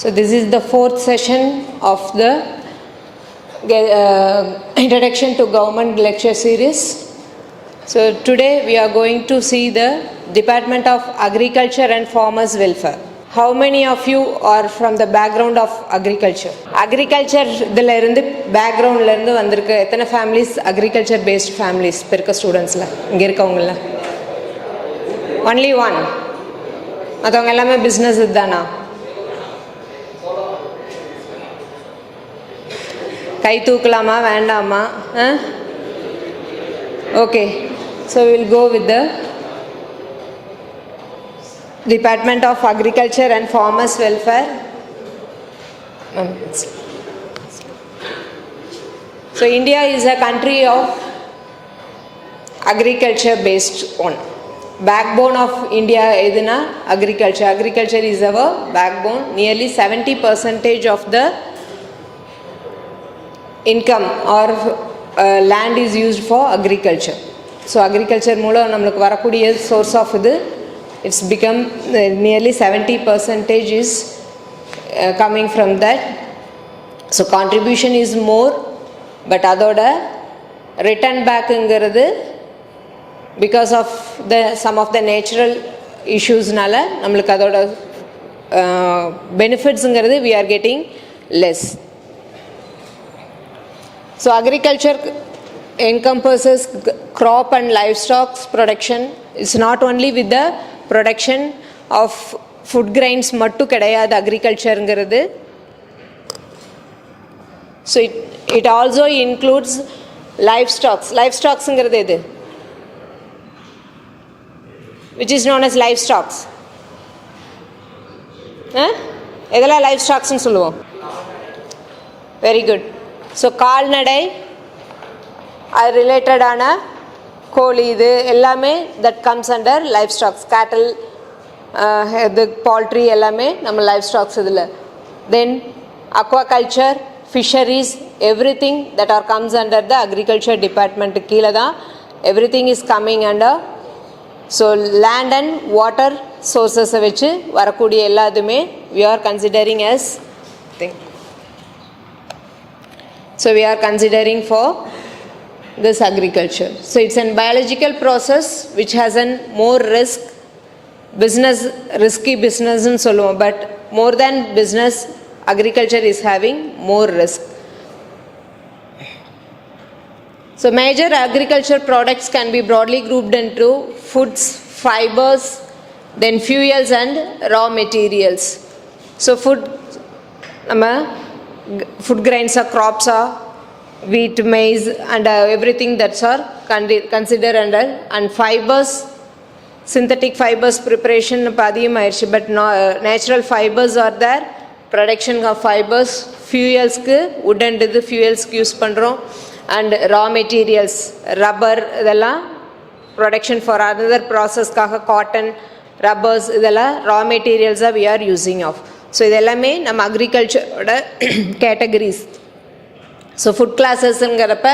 So this is the fourth session of the Introduction to Government lecture series. So today we are going to see the Department of Agriculture and Farmers Welfare. How many of you are from the background of agriculture? Agriculture இதில் இருந்து பேக்ரவுண்டில் இருந்து வந்திருக்கு எத்தனை families agriculture paste families இப்போ இருக்க ஸ்டூடெண்ட்ஸில் இங்கே இருக்கவங்கள ஒன்லி ஒன், மற்றவங்க எல்லாமே பிஸ்னஸ் இதுதானா? கை தூக்கலாமா வேண்டாமா? Okay, so will go with the Department of Agriculture and Farmers Welfare. So India is a country of agriculture based on. Backbone of India is agriculture. Agriculture is our backbone. Nearly 70% of the income or land is used for agriculture. So agriculture moola namakku varakudiya source of idu, it's become nearly 70% is coming from that. So contribution is more, but adoda return back ingiradhu because of the some of the natural issues nala namakku adoda benefits ingiradhu we are getting less. So agriculture encompasses crop and livestock production. It's not only with the production of food grains mattu kedaiyadu agriculture ingiradhu. So it also includes livestock ingiradhu edu which is known as livestock. edala livestock nu solluvom. Very good. So கால்நடை அது ரிலேட்டடான கோழி இது எல்லாமே that comes under livestock. cattle, இது poultry எல்லாமே நம்ம livestock இதில். Then aquaculture, fisheries, everything that are comes under the agriculture department கீழே தான் everything is coming under. So land and water sources வச்சு வரக்கூடிய எல்லாதுமே we are considering as thing. So we are considering for this agriculture. So it's a biological process which has a more risky business in Solo, but more than business, agriculture is having more risk. So major agriculture products can be broadly grouped into foods, fibers, then fuels and raw materials. So food grains are crops are wheat, maize and everything that's are considered under. And fibers, synthetic fibers preparation padiyum aichu, but natural fibers are there, production of fibers. Fuels ku wood and the fuels use pandrom. And raw materials rubber idella production for another process kaga cotton, rubbers idella raw materials are we are using of. So இதெல்லாமே நம்ம அக்ரிகல்ச்சரோட categories. So food கிளாஸஸ்ங்கிறப்ப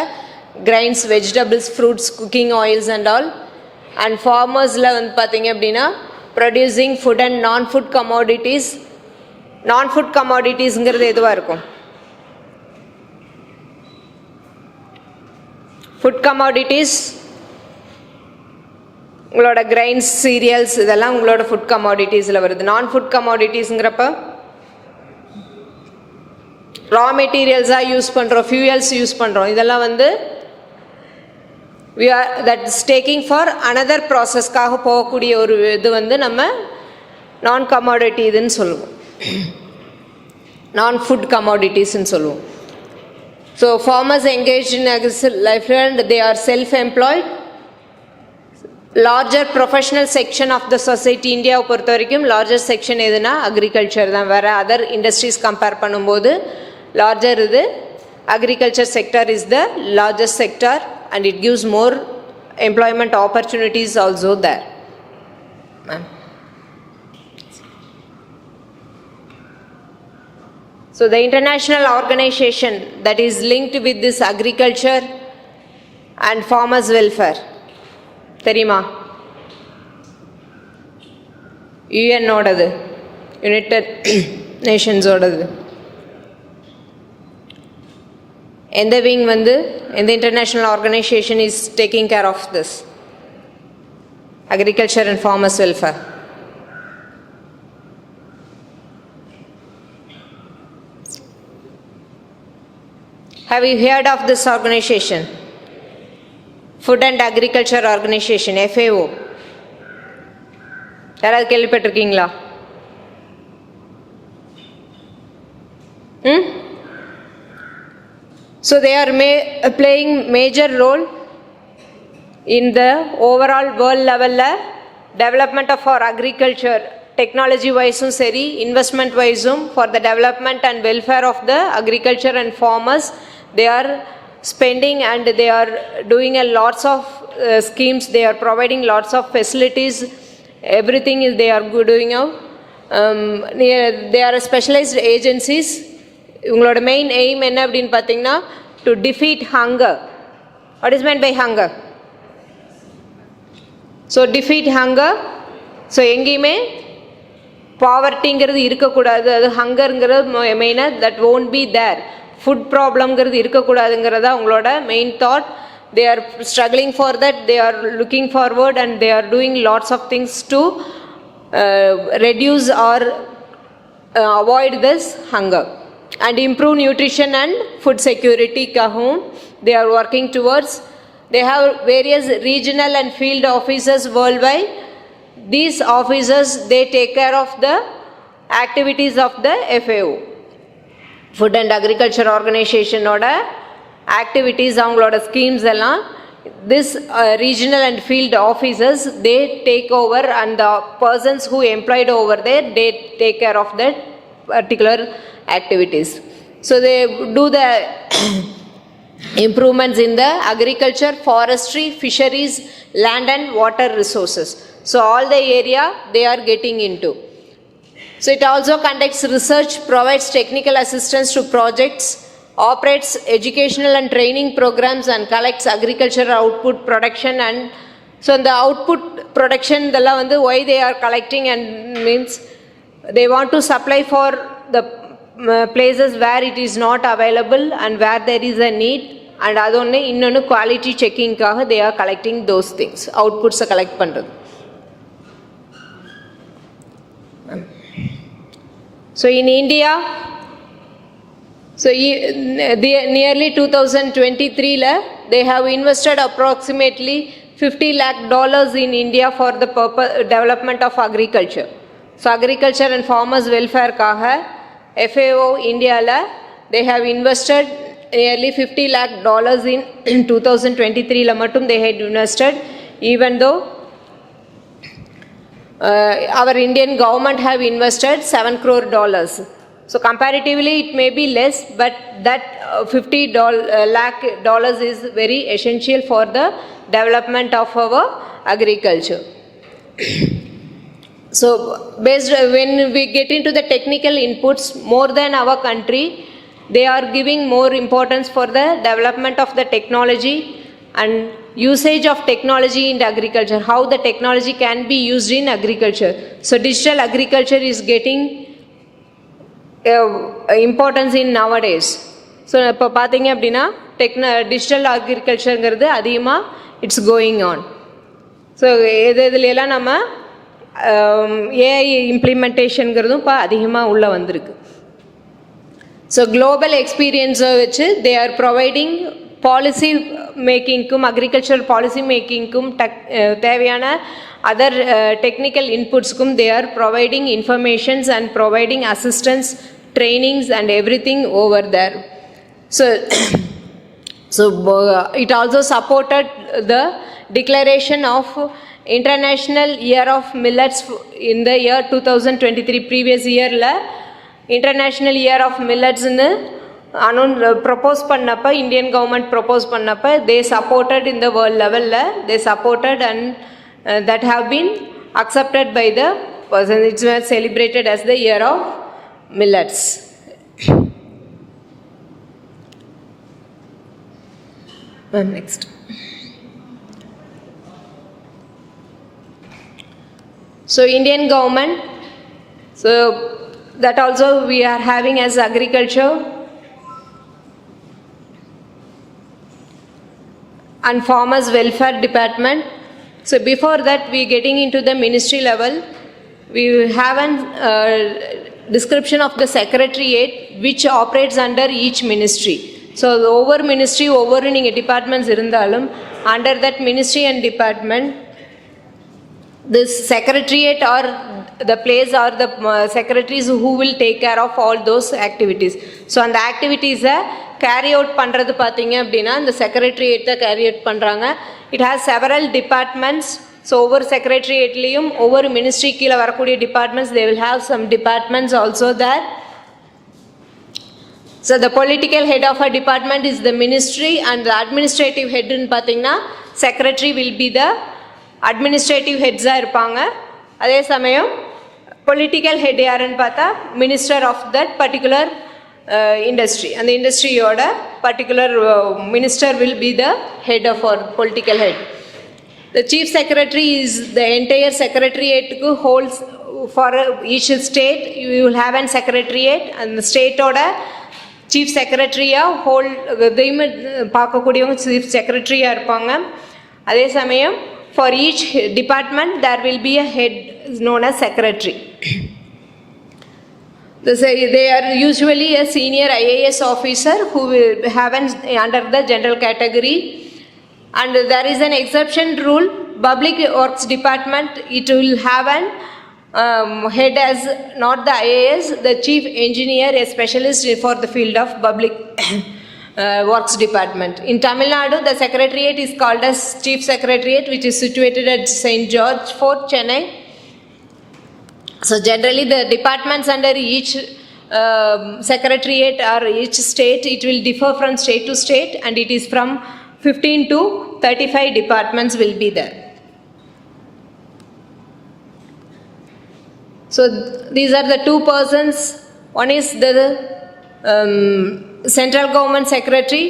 grains, vegetables, fruits, cooking oils and all. And ஃபார்மர்ஸில் வந்து பார்த்தீங்க அப்படின்னா producing food and non food commodities. Non food கமாடிட்டிஸ்ங்கிறது எதுவாக இருக்கும்? ஃபுட் கமாடிட்டிஸ் உங்களோட கிரைன்ஸ், சீரியல்ஸ் இதெல்லாம் உங்களோட ஃபுட் கமாடிட்டிஸில் வருது. நான் ஃபுட் கமாடிட்டிஸுங்கிறப்ப ரா மெட்டீரியல்ஸாக யூஸ் பண்ணுறோம், ஃபியூயல்ஸ் யூஸ் பண்ணுறோம். இதெல்லாம் வந்து that is taking for another ப்ராசஸ்க்காக போகக்கூடிய ஒரு இது வந்து நம்ம நான் கமாடிட்டி இதுன்னு சொல்லுவோம், நான் ஃபுட் கமாடிட்டிஸ்ன்னு சொல்லுவோம். So farmers engage in life they are self employed. Larger professional section of the society இந்தியாவை பொறுத்த வரைக்கும் லார்ஜர் செக்ஷன் எதுனா அக்ரிகல்ச்சர் தான். வேறு அதர் இண்டஸ்ட்ரீஸ் கம்பேர் பண்ணும்போது லார்ஜர் இது agriculture sector is the largest sector and it gives more employment opportunities also there. So the international organization that is linked with this agriculture and farmers welfare, தெரியுமா? UN ஓடது united நேஷன்ஸோடது. எந்த wing வந்து எந்த international organisation is taking care of this agriculture and farmers welfare? Have you heard of this organization? Food and Agriculture Organization, FAO. யாராவது கேள்விப்பட்டிருக்கீங்களா? So they are playing major role in the overall world level development of our agriculture, technology wise seri, investment wise for the development and welfare of the agriculture and farmers. They are spending and they are doing a lots of schemes. They are providing lots of facilities. Everything is they are doing out. They are specialized agencies. உங்களோட main aim என்ன அப்படின்னு பார்த்தீங்கன்னா to defeat hunger. What is meant by hunger? So defeat hunger. So எங்கேயுமே பாவர்ட்டிங்கிறது இருக்கக்கூடாது. அது ஹங்கருங்கிறது மெயினாக that won't be there. Food ப்ராப்ளம்ங்கிறது இருக்கக்கூடாதுங்கிறதா உங்களோட main thought. They are struggling for that. They are looking forward and they are doing lots of things to reduce or avoid this hunger and improve nutrition and food security kahum they are working towards. They have various regional and field offices worldwide. These offices they take care of the activities of the FAO, Food and Agriculture Organization oda activities avangaloda schemes ellam this regional and field offices they take over and the persons who employed over there they take care of that particular activities. So they do the improvements in the agriculture, forestry, fisheries, land and water resources. So all the area they are getting into. So it also conducts research, provides technical assistance to projects, operates educational and training programs and collects agricultural output production. And so the output production della vandu why they are collecting and means they want to supply for the places where it is not available and where there is a need, and adonne innonu quality checking kaga they are collecting those things, outputs collect pandrathu. So in India, so nearly 2023 they have invested approximately $50 lakh in India for the purpose development of agriculture. So agriculture and farmers welfare kaga FAO India they have invested nearly $50 lakh in 2023 mattum they had invested, even though our Indian government have invested $7 crore. So comparatively it may be less, but that $50 lakh is very essential for the development of our agriculture. So based when we get into the technical inputs, more than our country they are giving more importance for the development of the technology and usage of technology in agriculture, how the technology can be used in agriculture. So digital agriculture is getting importance in nowadays. So இப்போ பார்த்தீங்க அப்படின்னா digital அக்ரிகல்ச்சருங்கிறது அதிகமாக it's going on. So இதுலாம் நம்ம AI இம்ப்ளிமெண்டேஷனுங்கிறதும் இப்போ அதிகமாக உள்ளே வந்திருக்கு. ஸோ குளோபல் எக்ஸ்பீரியன்ஸை வச்சு தே ஆர் ப்ரொவைடிங் பாலிசி மேக்கிங்க்கும் அக்ரிகல்ச்சர் பாலிசி மேக்கிங்க்கும் தேவையான அதர் டெக்னிக்கல் இன்புட்ஸ்க்கும் they are providing informations and providing assistance, trainings and everything over there. So it also supported the declaration of International Year of Millets in the year 2023. Previous year la International Year of Millets nu propose pannappa Indian government propose pannappa they supported in the world level la they supported and that have been accepted by the person. It's celebrated as the Year of Millets. Next. So Indian government, so that also we are having as agriculture and farmers welfare department. So before that we getting into the ministry level, we have an description of the secretariat which operates under each ministry. So over ministry over ninga departments irundhalum, under that ministry and department, this secretariat or the place or the secretaries who will take care of all those activities. So and the activities carry out பண்றது பாத்தீங்க அப்படின்னா இந்த secretariat தான் carry out பண்றாங்க. It has several departments. So ஒவ்வொரு secretariatலயும் ஒவ்வொரு ministry கீழ வரக்கூடிய departments, they will have some departments also there. So the political head of a department is the ministry, and the administrative head ன்னு பாத்தீங்கன்னா secretary will be the administrative heads இருப்பாங்க. அதே சமயம் political head யாருன்னு பார்த்தா minister of that particular industry, and the industryயோட particular minister will be the head of our political head. The chief secretary is the entire secretariat who holds for each state. You will have an secretariat, and the state oda chief secretary hold இதையும் பார்க்கக்கூடியவங்க chief secretary இருப்பாங்க. அதே சமயம் for each department there will be a head known as secretary. They are usually a senior IAS officer who will have an under the general category, and there is an exception rule. Public works department, it will have an head as not the IAS, the chief engineer, a specialist for the field of public works department. In Tamil Nadu, the secretariat is called as chief secretariat, which is situated at St. George Fort, Chennai. So generally the departments under each secretariat or each state, it will differ from state to state, and it is from 15 to 35 departments will be there. So these are the two persons. One is the central government secretary,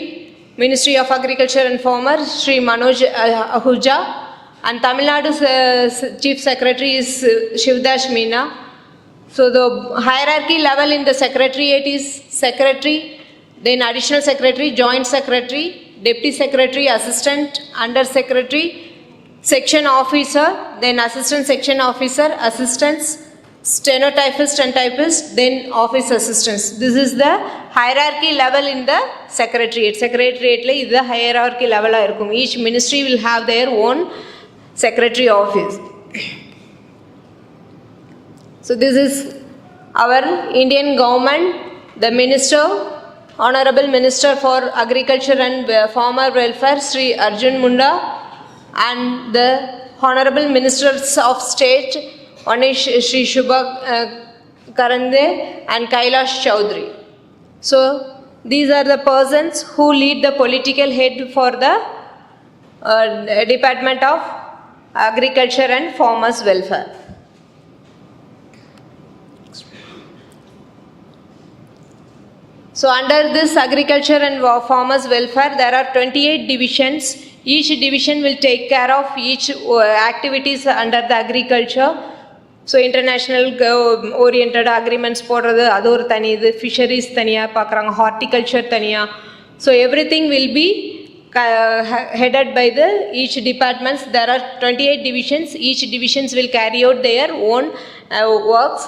Ministry of Agriculture and Farmers, Shri Manoj Ahuja, and Tamil Nadu's chief secretary is Shivdash Meena. So the hierarchy level in the secretariat is secretary, then additional secretary, joint secretary, deputy secretary, assistant, under secretary, section officer, then assistant section officer, assistants, stenotypist and typist, then office assistants. This is the hierarchy level in the secretariat. Secretariat la idu hierarchy level ah irukum. Each ministry will have their own secretary office. So this is our Indian government. The minister, Honorable Minister for Agriculture and Farmer Welfare, Sri Arjun Munda, and the Honorable Ministers of State, one is Sri Shubha Karande and Kailash Chaudhary. So these are the persons who lead the political head for the Department of Agriculture and Farmers Welfare. So under this agriculture and farmers welfare, there are 28 divisions. Each division will take care of each activities under the agriculture. So international oriented agreements போடுறது அது ஒரு தனி இது, fisheries தனியா பார்க்குறாங்க, horticulture தனியா. So everything will be headed by the each departments. There are 28 divisions. Each divisions will carry out their own works,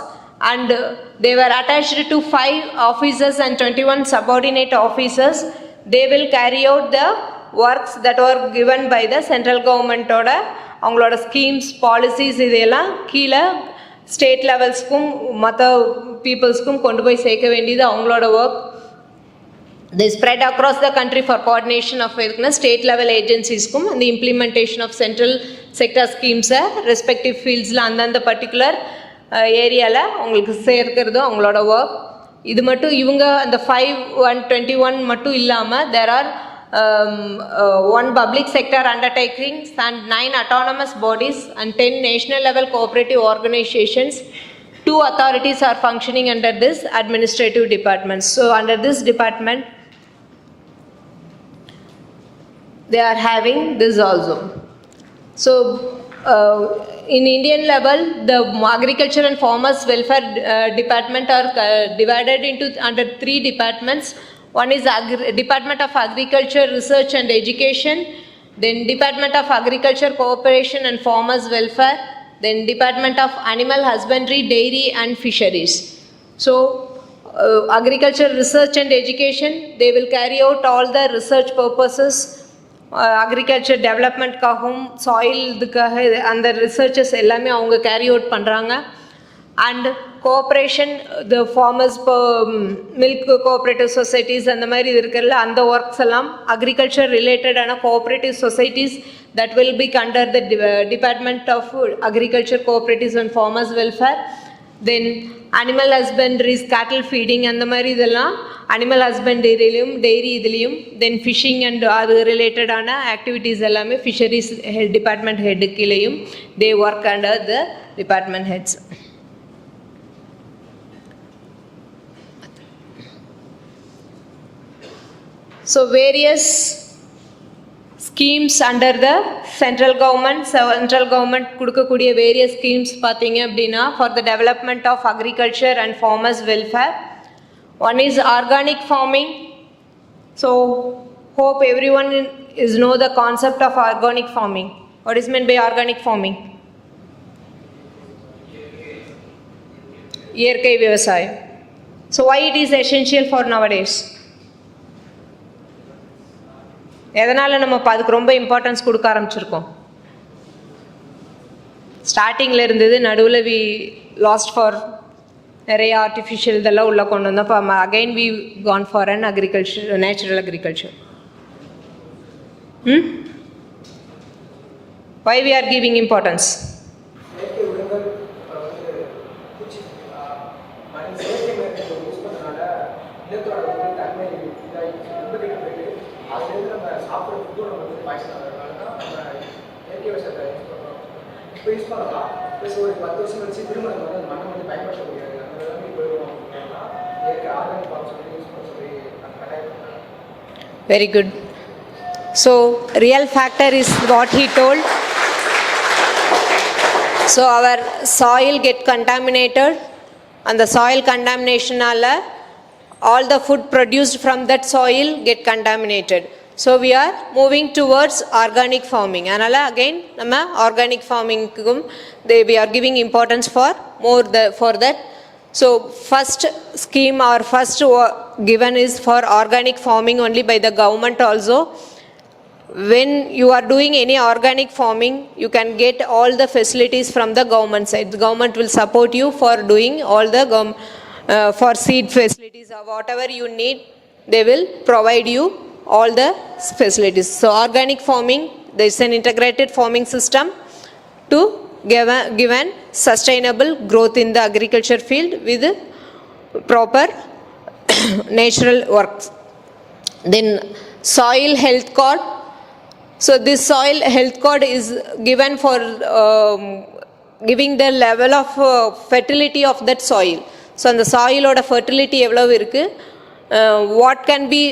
and they were attached to 5 officers and 21 subordinate officers. They will carry out the works that were given by the central government ஓட அவங்களோட schemes policies இதெல்லாம் கீழே state லெவல்ஸ்க்கும் மற்ற பீப்புள்ஸ்க்கும் கொண்டு போய் சேர்க்க வேண்டியது அவங்களோட work. They spread across the country for coordination of state level agencies and the implementation of central sector schemes respective fields அந்தந்த பர்டிகுலர் ஏரியாவில் அவங்களுக்கு சேர்க்கிறது அவங்களோட ஒர்க். இது மட்டும் இவங்க அந்த 5/1/21 மட்டும் இல்லாமல் there are 1 public sector undertakings and 9 autonomous bodies and 10 national level cooperative organizations. 2 authorities are functioning under this administrative department. So under this department they are having this also. So in Indian level, the agriculture and farmers welfare department are divided into under three departments. One is Department of Agriculture, Research and Education, then Department of Agriculture, Cooperation and Farmers Welfare, then Department of Animal Husbandry, Dairy and Fisheries. So, agriculture, research and education, they will carry out all the research purposes, agriculture டெவலப்மெண்ட்காகவும் soil இதுக்காக அந்த researches எல்லாமே அவங்க carry out பண்ணுறாங்க. And cooperation the farmers இப்போ milk cooperative societies அந்த மாதிரி இருக்கிறதுல அந்த ஒர்க்ஸ் எல்லாம் அக்ரிகல்ச்சர் ரிலேட்டடான cooperative societies that will be under the department of agriculture cooperatives and farmers welfare. Then animal husbandries cattle feeding அந்த மாதிரி இதெல்லாம் அனிமல் ஹஸ்பண்டரிலையும் டெய்ரி இதுலேயும், தென் ஃபிஷிங் அண்ட் அது ரிலேட்டடான ஆக்டிவிட்டீஸ் எல்லாமே ஃபிஷரிஸ் டிபார்ட்மெண்ட் ஹெட்டு கீழேயும் they work under the department heads. So various schemes under the central government கொடுக்கக்கூடிய various schemes பார்த்தீங்க அப்படின்னா for the development of agriculture and farmers welfare. One is organic farming. So hope everyone is know the concept of organic farming. What is meant by organic farming? இயற்கை விவசாயம். So why it is essential for nowadays? எதனால் நம்ம அதுக்கு ரொம்ப importance கொடுக்க ஆரம்பிச்சிருக்கோம்? ஸ்டார்டிங்கில் இருந்தது, நடுவில் வி லாஸ்ட் ஃபார் நிறைய ஆர்டிஃபிஷியல் இதெல்லாம் உள்ளே கொண்டு வந்தோம். இப்போ again we gone for an agriculture, natural agriculture. Why we are giving importance? Very good. So real factor is what he told. So our soil get contaminated, and the soil contamination alla all the food produced from that soil get contaminated. So we are moving towards organic farming. Anala again nama organic farming kum we are giving importance for more for that. So first scheme or first given is for organic farming only by the government also. When you are doing any organic farming, you can get all the facilities from the government side. The government will support you for doing all the for seed facilities or whatever you need, they will provide you all the facilities. So organic farming, there is an integrated farming system to give an sustainable growth in the agriculture field with proper natural works. Then soil health card. So this soil health card is given for giving the level of fertility of that soil. So அந்த சாயிலோட fertility எவ்வளவு இருக்குது, what can be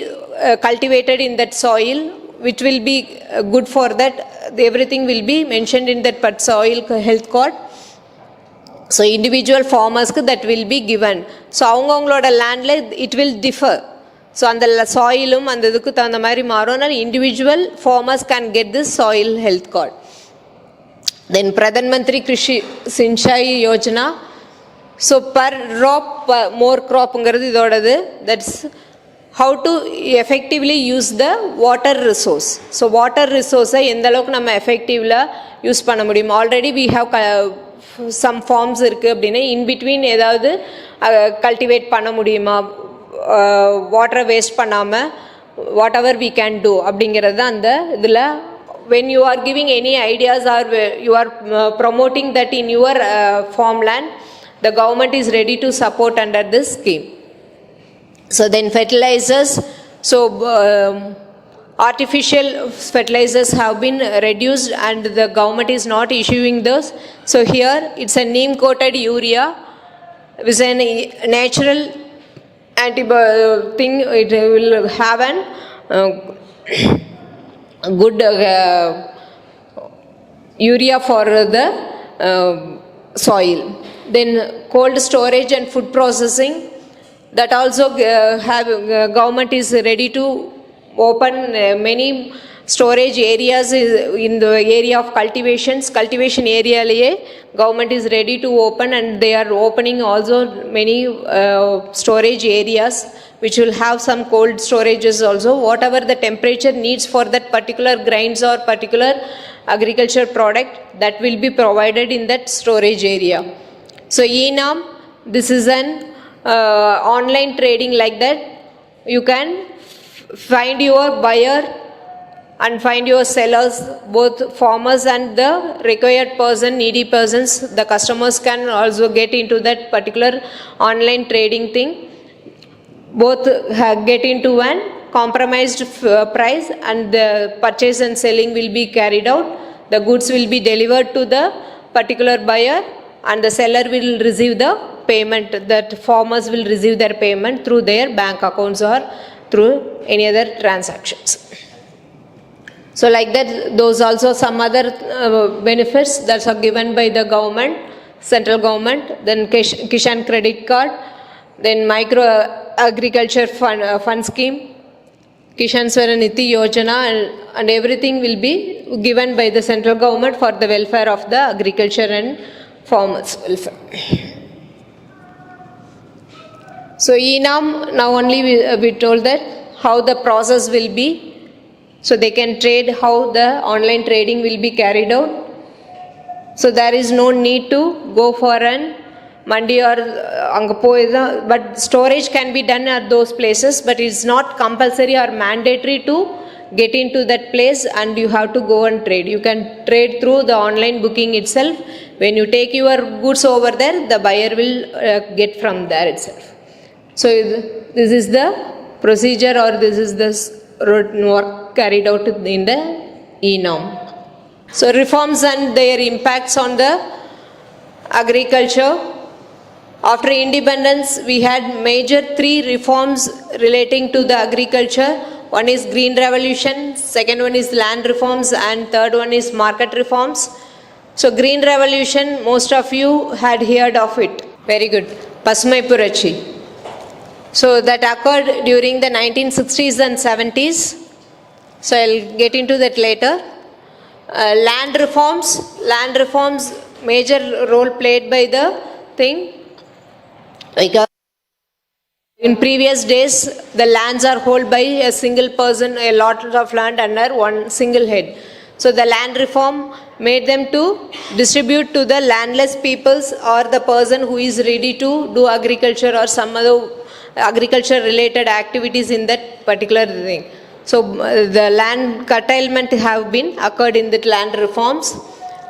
cultivated in that soil, which will be good for that, everything will be mentioned in that soil health card. So individual farmersக்கு that will be given. So அவங்களோட லேண்டில் it will differ. So அந்த சாயிலும் அந்த இதுக்கு தகுந்த மாதிரி மாறும். Individual farmers can get this soil health card. Then Pradhan Mantri Krishi Sinchai Yojana. So per crop more cropங்கிறது இதோடது. That's how to effectively use the water resource. So water resource எந்த அளவுக்கு நம்ம எஃபெக்டிவ்ல use பண்ண முடியும். Already we have some forms இருக்குது அப்படின்னா in between ஏதாவது cultivate பண்ண முடியுமா, வாட்டரை வேஸ்ட் பண்ணாமல் whatever we can do அப்படிங்கிறது அந்த இதில். When you are giving any ideas or you are promoting that in your farmland, the government is ready to support under this scheme. So then fertilizers. So artificial fertilizers have been reduced and the government is not issuing those. So here it's a neem coated urea with a natural thing. It will have an good urea for the soil. Then cold storage and food processing, that also government is ready to open many storage areas in the area of cultivation area liye government is ready to open, and they are opening also many storage areas which will have some cold storages also. Whatever the temperature needs for that particular grains or particular agriculture product, that will be provided in that storage area. So e-Nam, this is an online trading like that. You can find your buyer and find your sellers, both farmers and the required person, needy persons. The customers can also get into that particular online trading thing. Both get into an compromised price, and the purchase and selling will be carried out. The goods will be delivered to the particular buyer, and the seller will receive the payment. That farmers will receive their payment through their bank accounts or through any other transactions. So like that, those also some other benefits that are given by the government, central government. Then Kishan credit card, then micro agriculture fund scheme, Kishan Swaranidhi Yojana, and everything will be given by the central government for the welfare of the agriculture and farmers welfare. So e-Nam, now only we told that how the process will be. So they can trade, how the online trading will be carried out. So there is no need to go for an mandi or but storage can be done at those places, but it's not compulsory or mandatory to get into that place and you have to go and trade. You can trade through the online booking itself. When you take your goods over there, the buyer will get from there itself. So this is the procedure, or this is the work carried out in the e-Nam. So reforms and their impacts on the agriculture. After independence, we had major 3 reforms relating to the agriculture. One is Green Revolution, second one is land reforms, and third one is market reforms. So Green Revolution, most of you had heard of it. Very good. Pasmai Purachi. So that occurred during the 1960s and 70s. So I'll get into that later. Land reforms, major role played by the thing. In previous days, the lands are held by a single person, a lot of land under one single head. So the land reform made them to distribute to the landless peoples or the person who is ready to do agriculture or some other agriculture related activities in that particular thing. So the land curtailment have been occurred in the land reforms.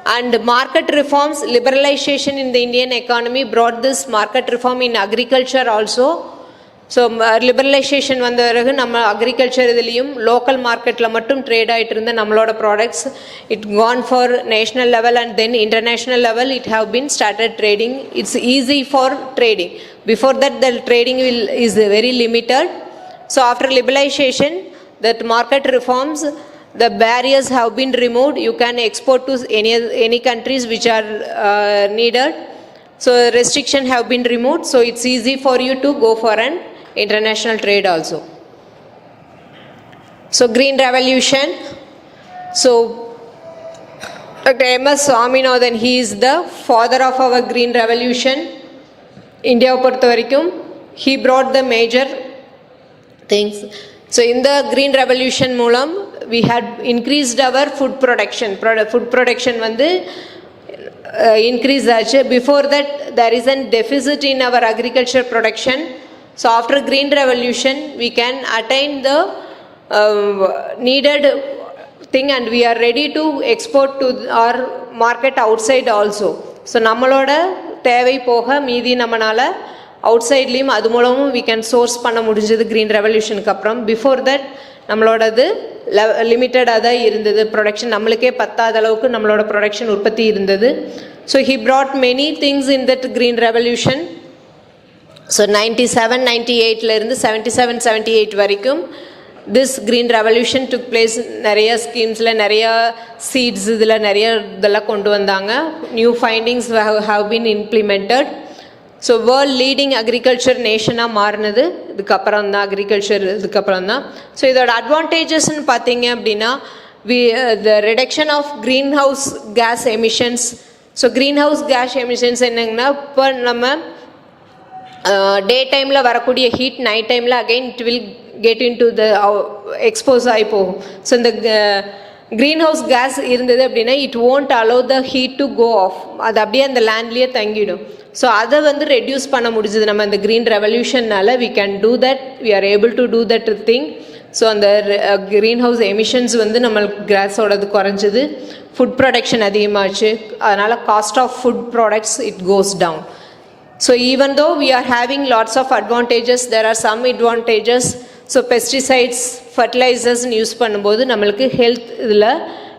And market reforms, liberalization in the Indian economy brought this market reform in agriculture also. So liberalization வந்த பிறகு நம்ம agriculture இதுலேயும் local மார்க்கெட்டில் மட்டும் trade ஆகிட்டு இருந்த நம்மளோட products it gone for national level and then international level it have been started trading. It's easy for trading. Before that, the trading is very limited. So after liberalization, that market reforms, the barriers have been removed. You can export to any countries which are needed. So restriction have been removed. So it's easy for you to go for an international trade also. So Green Revolution. So Dr. M.S. Swaminathan, he is the father of our Green Revolution. India பொறுத்த வரைக்கும் he brought the major things. So in the Green Revolution மூலம் we had increased our food production. Food production வந்து increase ஆச்சு. Before that there is a deficit in our agriculture production. So after Green Revolution we can attain the needed thing and we are ready to export to our market outside also. So நம்மளோட தேவை போக மீதி நம்மளால் out சைட்லேயும் அது மூலமும் we can source பண்ண முடிஞ்சது Green Revolutionக்கு அப்புறம். பிஃபோர் தட் நம்மளோடது லிமிட்டடாக தான் இருந்தது ப்ரொடக்ஷன். நம்மளுக்கே பத்தாத அளவுக்கு நம்மளோட ப்ரொடக்ஷன் உற்பத்தி இருந்தது. So he brought many things in that Green Revolution. So 97-98 இருந்து 77-78 வரைக்கும் this green revolution took place. நிறைய ஸ்கீம்ஸில் நிறைய சீட்ஸ் இதில் நிறைய இதெல்லாம் கொண்டு வந்தாங்க. New findings have been implemented. So world leading agriculture நேஷனாக மாறினது இதுக்கப்புறம் தான், அக்ரிகல்ச்சர் இதுக்கப்புறம் தான். ஸோ இதோட அட்வான்டேஜஸ்ன்னு பார்த்தீங்க அப்படின்னா the reduction of greenhouse gas emissions. So greenhouse gas emissions என்னங்கன்னா, இப்போ நம்ம டே டைமில் வரக்கூடிய ஹீட் நைட் டைமில் again it will get in to the expose ஆகி போகும். ஸோ இந்த க்ரீன் ஹவுஸ் கேஸ் இருந்தது அப்படின்னா it won't allow the heat to go off, அது அப்படியே அந்த லேண்ட்லேயே தங்கிடும். ஸோ அதை வந்து ரெடியூஸ் பண்ண முடிஞ்சது நம்ம இந்த க்ரீன் ரெவல்யூஷனால். We can do that, we are able to do that thing. So அந்த க்ரீன் ஹவுஸ் எமிஷன்ஸ் வந்து நம்மளுக்கு கேஸோடது குறைஞ்சிது. ஃபுட் ப்ரொடக்ஷன் அதிகமாச்சு, அதனால் cost of food products it goes down. So even though we are having lots of advantages, there are some advantages. So pesticides, fertilizers use பண்ணும்போது நம்மளுக்கு health இதில்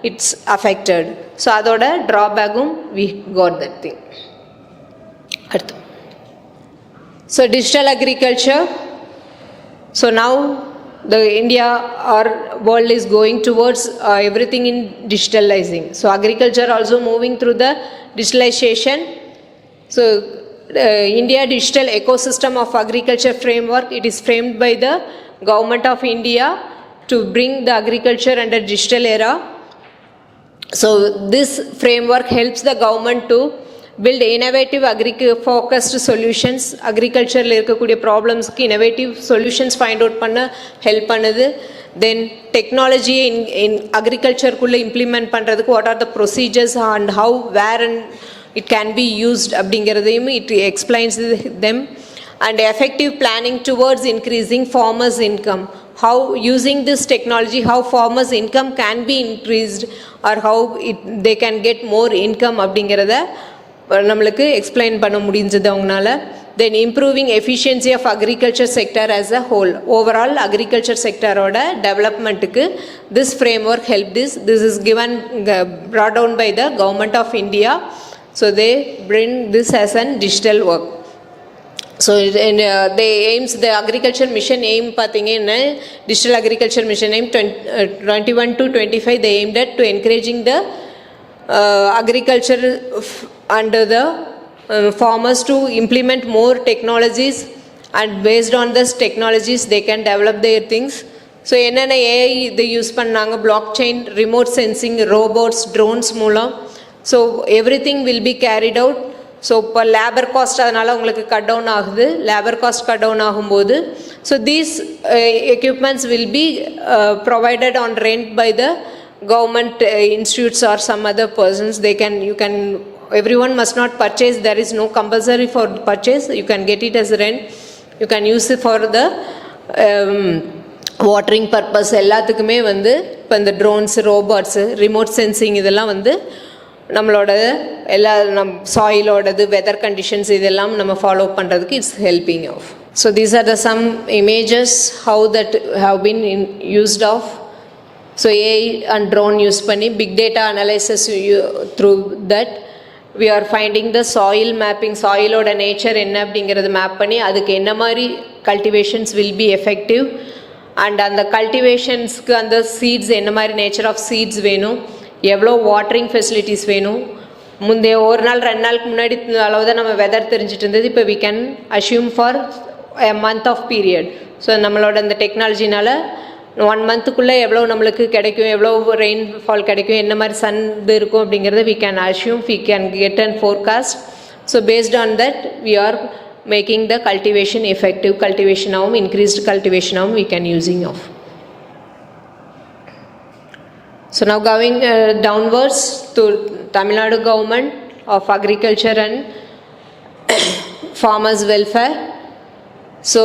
இட்ஸ் அஃபெக்டட். ஸோ அதோட ட்ராபேக்கும் we got that thing. அடுத்து so digital agriculture. So now the India or world is going towards everything in digitalizing. So agriculture also moving through the digitalization. So India Digital Ecosystem of Agriculture Framework, it is framed by the Government of India to bring the agriculture under digital era. So this framework helps the government to build innovative focused solutions. Agriculture la irukkudiya problems ku innovative solutions find out panna help பண்ணுது. Then technology in agriculture kulla implement பண்றதுக்கு what are the procedures and how, where and it can be used அப்படிங்கிறதையும் it explains them. And effective planning towards increasing farmers income, how using this technology how farmers income can be increased or how they can get more income அப்படிங்கிறத நம்மளுக்கு explain பண்ண முடிஞ்சது அவங்களால. Then improving efficiency of agriculture sector as a whole, overall agriculture sector-ஓட development-க்கு this framework help this is given brought down by the Government of India. So they bring this as a digital work. So they aims, the agriculture mission aim பார்த்தீங்கன்னா digital agriculture mission aim 21 to 25 they aimed at to encouraging the agriculture under the farmers to implement more technologies, and based on this technologies they can develop their things. So என்னென்ன AI இதை use பண்ணாங்க, blockchain, remote sensing, robots, drones மூலம். So everything will be carried out. So இப்போ labour cost அதனால் உங்களுக்கு cut down ஆகுது. Labour cost cut down ஆகும்போது so these equipments will be provided on rent by the government institutes or some other persons. They can, you can, everyone must not purchase, there is no compulsory for purchase, you can get it as rent, you can use it for the watering purpose எல்லாத்துக்குமே வந்து இப்போ இந்த drones, robots, remote sensing இதெல்லாம் வந்து நம்மளோட எல்லா சாயிலோடது, weather conditions இதெல்லாம் நம்ம ஃபாலோ பண்ணுறதுக்கு it's helping of. So these are the some images how that have been used of. So AI and drone use பண்ணி big data analysis through that we are finding the soil mapping, சாயிலோட nature என்ன அப்படிங்கிறது map பண்ணி அதுக்கு என்ன மாதிரி cultivations will be effective, and அந்த கல்டிவேஷன்ஸ்க்கு அந்த சீட்ஸ் என்ன மாதிரி நேச்சர் ஆஃப் சீட்ஸ் வேணும், எவ்வளோ வாட்டரிங் ஃபெசிலிட்டிஸ் வேணும். முந்தைய ஒரு நாள் 2 நாளுக்கு முன்னாடி அளவு தான் நம்ம வெதர் தெரிஞ்சிட்டு இருந்தது, இப்போ we can assume for a month of period. So நம்மளோட இந்த டெக்னாலஜினால் 1 மந்த்துக்குள்ளே எவ்வளோ நம்மளுக்கு கிடைக்கும், எவ்வளோ ரெயின்ஃபால் கிடைக்கும், என்ன மாதிரி சன் இது இருக்கும் அப்படிங்கிறத we can assume, we can get an forecast. So based on that we are making the cultivation effective cultivation ஆகும், increased cultivation ஆகும் we can using of. So now going downwards to Tamil Nadu government of agriculture and farmers welfare. So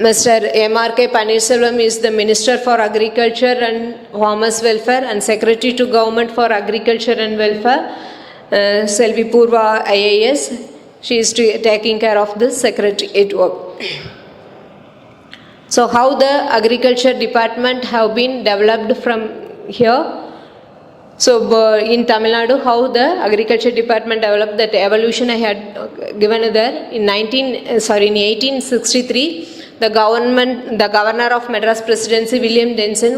Mr. M.R.K. Pannirselvam is the Minister for Agriculture and Farmers Welfare and Secretary to Government for Agriculture and Welfare. Selvi Purva IAS, she is taking care of this secretariat work. So how the agriculture department have been developed from here. So in Tamil Nadu, how the agriculture department developed, that evolution I had given there in 1863. the governor of Madras Presidency, William Denson,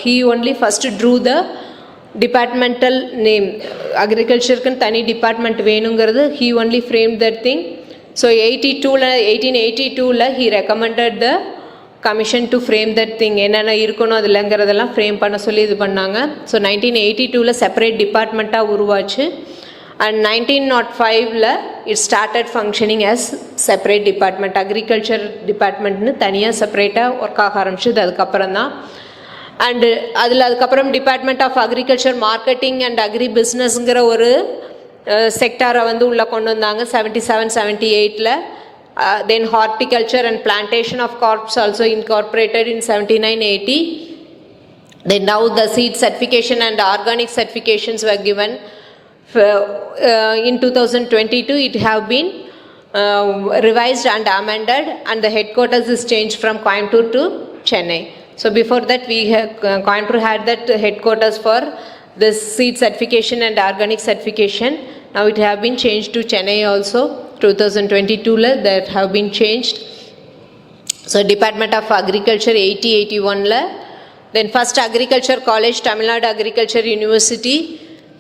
he only first drew the departmental name. Agriculture can tani department venungiradhu, he only framed that thing. So 1882 la he recommended the commission to frame that thing. என்னென்ன இருக்கணும் அதுலங்கிறதெல்லாம் frame பண்ண சொல்லி இது பண்ணாங்க. So 1982ல separate டிபார்ட்மெண்ட்டாக உருவாச்சு. And 1905ல் it started functioning as separate department. Agriculture டிபார்ட்மெண்ட்னு தனியாக செப்பரேட்டாக ஒர்க் ஆக ஆரம்பிச்சது அதுக்கப்புறம் தான். அண்டு அதுக்கப்புறம் department of agriculture marketing and agri பிஸ்னஸ்ங்கிற ஒரு செக்டாரை உள்ளே கொண்டு வந்தாங்க 77-78ல். Then horticulture and plantation of crops also incorporated in 79-80. Then now the seed certification and organic certifications were given. In 2022 it have been revised and amended, and the headquarters is changed from Coimbatore to Chennai. So before that Coimbatore had that headquarters for this seed certification and organic certification. Now it have been changed to Chennai also. 2022 that have been changed. So Department of Agriculture 80-81 then first Agriculture College, Tamil Nadu Agriculture University,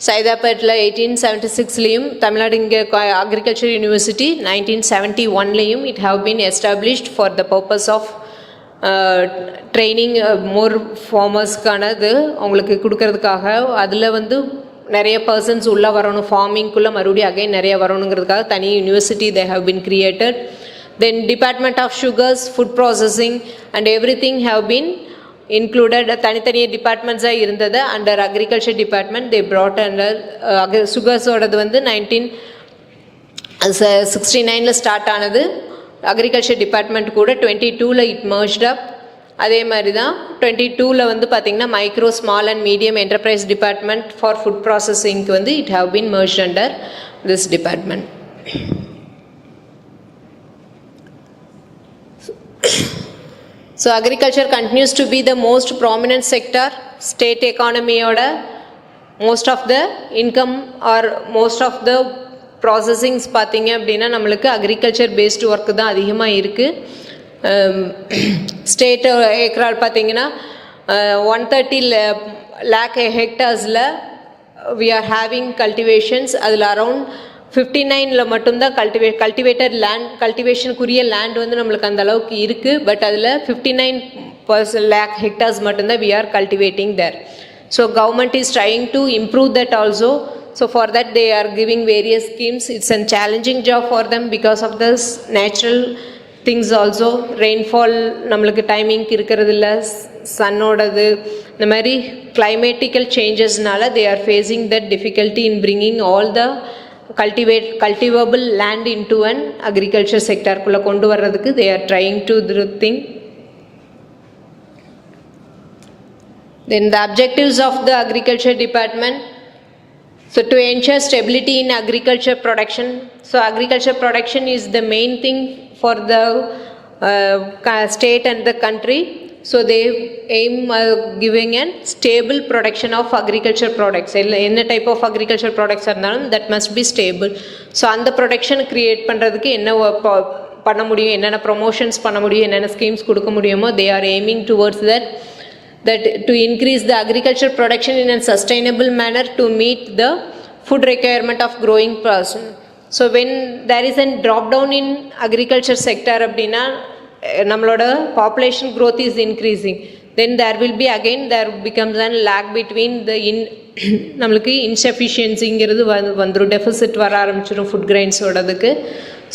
Saidapet 1876 Tamil Nadu Agriculture University 1971 it have been established for the purpose of training more farmers கானது அவங்களுக்கு கொடுக்கறதுக்காக. அதில் நிறைய persons உள்ளே வரணும், ஃபார்மிங்குள்ளே மறுபடியும் again நிறைய வரணுங்கிறதுக்காக தனி university they have been created. Then department of sugars, food processing and everything have been included. தனித்தனியாக டிபார்ட்மெண்ட்ஸாக இருந்தது under agriculture department they brought under. சுகர்ஸோடது 1969 ஸ்டார்ட் ஆனது. அக்ரிகல்ச்சர் டிபார்ட்மெண்ட் கூட 22ல் இட் மர்ஜ்ட் அப். அதே மாதிரி தான் 22ல் பார்த்திங்கன்னா micro small and medium enterprise department for food ப்ராசஸிங்க்கு it have been merged under this department. So agriculture continues to be the most prominent sector. State எக்கானமியோட most of the income or most of the processings பார்த்திங்க அப்படின்னா நம்மளுக்கு agriculture based work தான் அதிகமாக இருக்குது. State ஏக்கரால் பார்த்திங்கன்னா 130 lakh ஹெக்டார்ஸில் we are having cultivations. அதில் அரவுண்ட் 59ல் மட்டும்தான் கல்டிவேட்டட் லேண்ட், கல்டிவேஷனுக்குரிய லேண்ட் நம்மளுக்கு அந்த அளவுக்கு இருக்குது. பட் அதில் 59 lakh ஹெக்டார்ஸ் மட்டும்தான் we are cultivating there. So government is trying to improve that also. So for that they are giving various schemes. It's a challenging job for them because of this natural things also. Rainfall நம்மளுக்கு timing இருக்கிறது இல்லை, சன்னோடது இந்த மாதிரி climatical சேஞ்சஸ்னால they are facing that difficulty in bringing all the cultivable land into an agriculture sector குள்ள கொண்டு வர்றதுக்கு they are trying to do thing. Then the objectives of the agriculture department. So to ensure stability in agriculture production. So agriculture production is the main thing for the state and the country. So they aim giving a stable production of agriculture products. Any type of agriculture products are now that must be stable. So அந்த production create பண்றதுக்கு என்ன பண்ண முடியும், என்னென்ன promotions பண்ண முடியும், என்னென்ன schemes கொடுக்க முடியுமோ they are aiming towards that to increase the agriculture production in a sustainable manner to meet the food requirement of growing person. So when there is a drop down in agriculture sector அப்படின்னா நம்மளோட population growth is increasing, then there will be again there becomes a lag between the நம்மளுக்கு insufficiencyங்கிறது வந்துரும், deficit வர ஆரம்பிச்சிடும் food கிரெயின்ஸோடதுக்கு.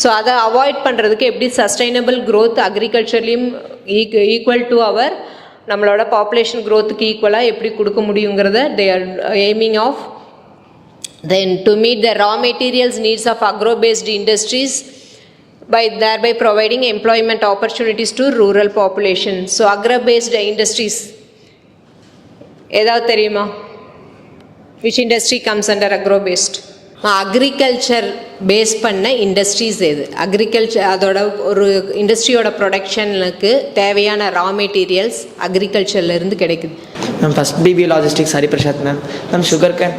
So அதை avoid பண்ணுறதுக்கு எப்படி சஸ்டைனபிள் growth அக்ரிகல்ச்சர்லேயும் ஈக்குவல் டு அவர் நம்மளோட பாப்புலேஷன் க்ரோத்துக்கு ஈக்குவலாக எப்படி கொடுக்க முடியுங்கிறத they are aiming of. Then to meet the raw materials needs of agro based industries by thereby providing employment opportunities to rural population. So agro based industries ஏதாவது தெரியுமா? which industry comes under agro based? Agriculture base பண்ண industries எது? Agriculture அதோட ஒரு இண்டஸ்ட்ரியோட ப்ரொடக்ஷனுக்கு தேவையான raw materials அக்ரிகல்ச்சர்லேருந்து கிடைக்குது. Ma'am first BB logistics Hariprasad ma'am. Ma'am sugar cane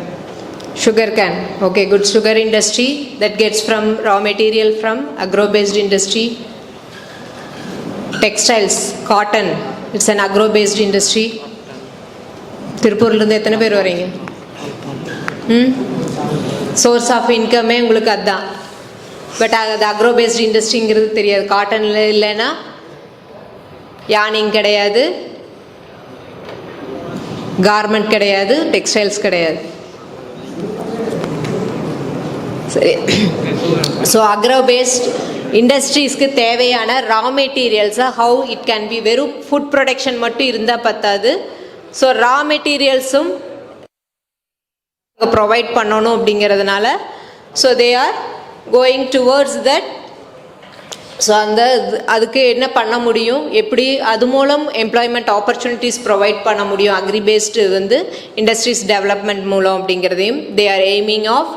okay good. Sugar industry that gets from raw material from agro based industry. textiles, cotton, it's an agro-based industry. திருப்பூர்லேருந்து எத்தனை பேர் வரீங்க? சோர்ஸ் ஆஃப் இன்கமே உங்களுக்கு அதுதான். But அது agro-paste இண்டஸ்ட்ரிங்கிறது தெரியாது. காட்டனில் இல்லைன்னா யானிங் கிடையாது, கார்மெண்ட் கிடையாது, டெக்ஸ்டைல்ஸ் கிடையாது. சரி, ஸோ அக்ரோ-பேஸ்ட் இண்டஸ்ட்ரீஸ்க்கு தேவையான ரா மெட்டீரியல்ஸை ஹவு இட் கேன் பி, வெறும் ஃபுட் ப்ரொடக்ஷன் மட்டும் இருந்தால் பத்தாது. ஸோ ரா மெட்டீரியல்ஸும் ப்ரொவைட் பண்ணணும் அப்படிங்கிறதுனால so they are going towards that. So அதுக்கு என்ன பண்ண முடியும், எப்படி அது மூலம் எம்ப்ளாய்மெண்ட் ஆப்பர்ச்சுனிட்டிஸ் ப்ரொவைட் பண்ண முடியும் அக்ரிபேஸ்டு இண்டஸ்ட்ரீஸ் டெவலப்மெண்ட் மூலம் அப்படிங்கிறதையும் they are aiming of.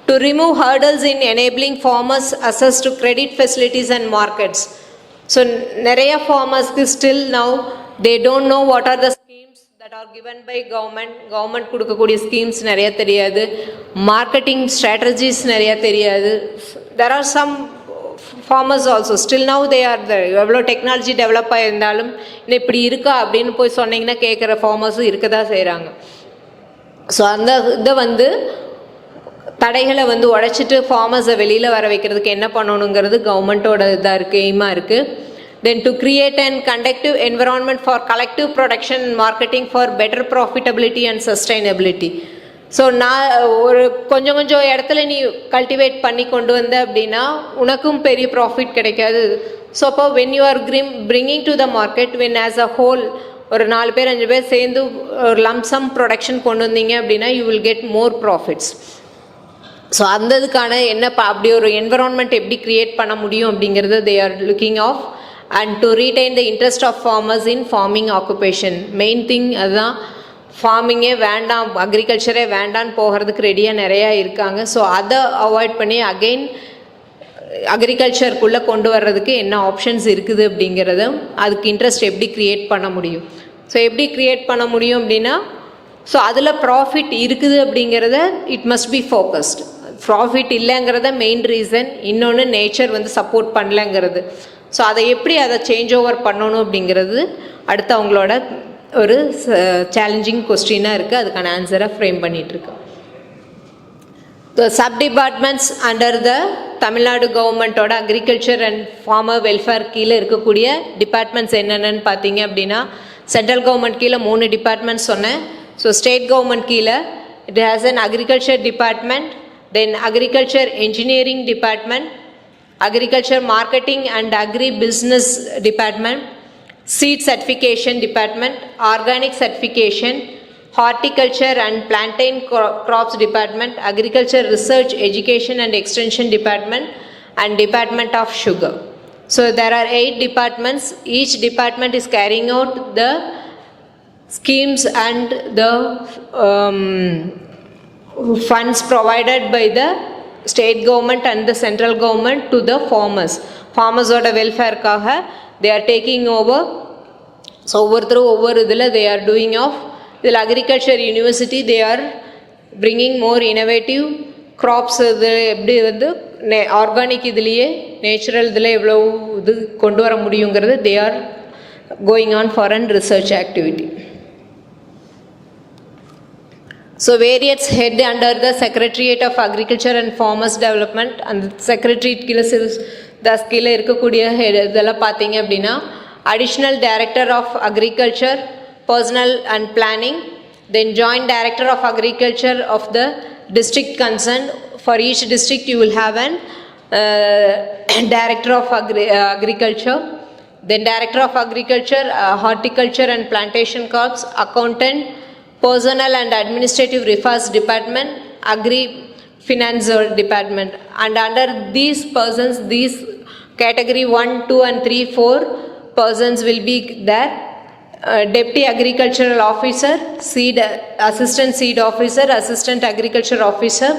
To remove hurdles in enabling farmers access to credit facilities and markets. So, நிறைய farmersக்கு still now they don't know what are the schemes that are given by government கொடுக்கக்கூடிய schemes நிறைய தெரியாது, marketing strategies நிறைய தெரியாது. There are some farmers also still now they are there. எவ்வளோ technology develop ஆகியிருந்தாலும் இன்னும் இப்படி இருக்கா அப்படின்னு போய் சொன்னீங்கன்னா கேட்குற ஃபார்மர்ஸும் இருக்க தான் செய்கிறாங்க. ஸோ அந்த இதை தடைகளை உடைச்சிட்டு ஃபார்மர்ஸை வெளியில் வர வைக்கிறதுக்கு என்ன பண்ணணுங்கிறது கவர்மெண்ட்டோட இதாக இருக்குது, எய்மாக இருக்குது. Then to create and conductive environment for collective production and marketing for better profitability and sustainability. So நான் ஒரு கொஞ்சம் இடத்துல நீ கல்டிவேட் பண்ணி கொண்டு வந்த அப்படின்னா உனக்கும் பெரிய ப்ராஃபிட் கிடைக்காது. ஸோ அப்போ when you are bringing to the market, when as a whole ஒரு 4 பேர் 5 பேர் சேர்ந்து ஒரு லம்சம் ப்ரொடக்ஷன் கொண்டு வந்தீங்க அப்படின்னா you will get more profits. So அந்த இதுக்கான என்ன அப்படி ஒரு என்விரான்மெண்ட் எப்படி க்ரியேட் பண்ண முடியும் அப்படிங்கிறது they are looking of. And to retain the interest of farmers in farming occupation. Main thing அதுதான், ஃபார்மிங்கே வேண்டாம், அக்ரிகல்ச்சரே வேண்டான்னு போகிறதுக்கு ரெடியாக நிறையா இருக்காங்க. ஸோ அதை அவாய்ட் பண்ணி அகெயின் அக்ரிகல்ச்சருக்குள்ளே கொண்டு வர்றதுக்கு என்ன ஆப்ஷன்ஸ் இருக்குது அப்படிங்கிறதும், அதுக்கு இன்ட்ரெஸ்ட் எப்படி க்ரியேட் பண்ண முடியும். ஸோ எப்படி க்ரியேட் பண்ண முடியும் அப்படின்னா, ஸோ அதில் ப்ராஃபிட் இருக்குது அப்படிங்கிறத it must be focused. Profit இல்லைங்கிறத மெயின் ரீசன், இன்னொன்று நேச்சர் சப்போர்ட் பண்ணலைங்கிறது. ஸோ அதை எப்படி சேஞ்ச் ஓவர் பண்ணணும் அப்படிங்கிறது அடுத்து அவங்களோட ஒரு சேலஞ்சிங் கொஸ்டினாக இருக்குது. அதுக்கான ஆன்சரை frame பண்ணிகிட்ருக்கு. Sub departments under the Tamil Nadu கவர்மெண்ட்டோட அக்ரிகல்ச்சர் அண்ட் ஃபார்மர் வெல்ஃபேர் கீழே இருக்கக்கூடிய டிபார்ட்மெண்ட்ஸ் என்னென்னு பார்த்தீங்க அப்படின்னா, சென்ட்ரல் கவர்மெண்ட் கீழே 3 டிபார்ட்மெண்ட்ஸ் சொன்னேன். ஸோ ஸ்டேட் கவர்மெண்ட் கீழே it has an agriculture department, then agriculture engineering department, agriculture marketing and agri business department, seed certification department, organic certification, horticulture and plantain crops department, agriculture research education and extension department, and department of sugar. So there are 8 departments. Each department is carrying out the schemes and the funds provided by the state government and the central government to the farmers. Farmers oda welfare kaga they are taking over. So over idhila they are doing of the agriculture university, they are bringing more innovative crops. எப்படி organic இதுலேயே natural இதில் எவ்வளோ இது கொண்டு வர முடியுங்கிறது they are going on for an research activity. So various head under the Secretariat of Agriculture and Farmers Development, and Secretariat கீழே இருக்கக்கூடிய இதெல்லாம் பார்த்தீங்க அப்படின்னா, Additional Director of Agriculture, Personnel and Planning, then Joint Director of Agriculture of the district concerned. For each district you will have an Director of Agriculture, then Director of Agriculture, Horticulture and Plantation Corps, Accountant, Personnel and Administrative Affairs Department, Agri Finance Department. And under these persons, these category 1, 2 and 3, 4 persons will be there. Deputy Agricultural Officer, Assistant Seed Officer, Assistant Agriculture Officer,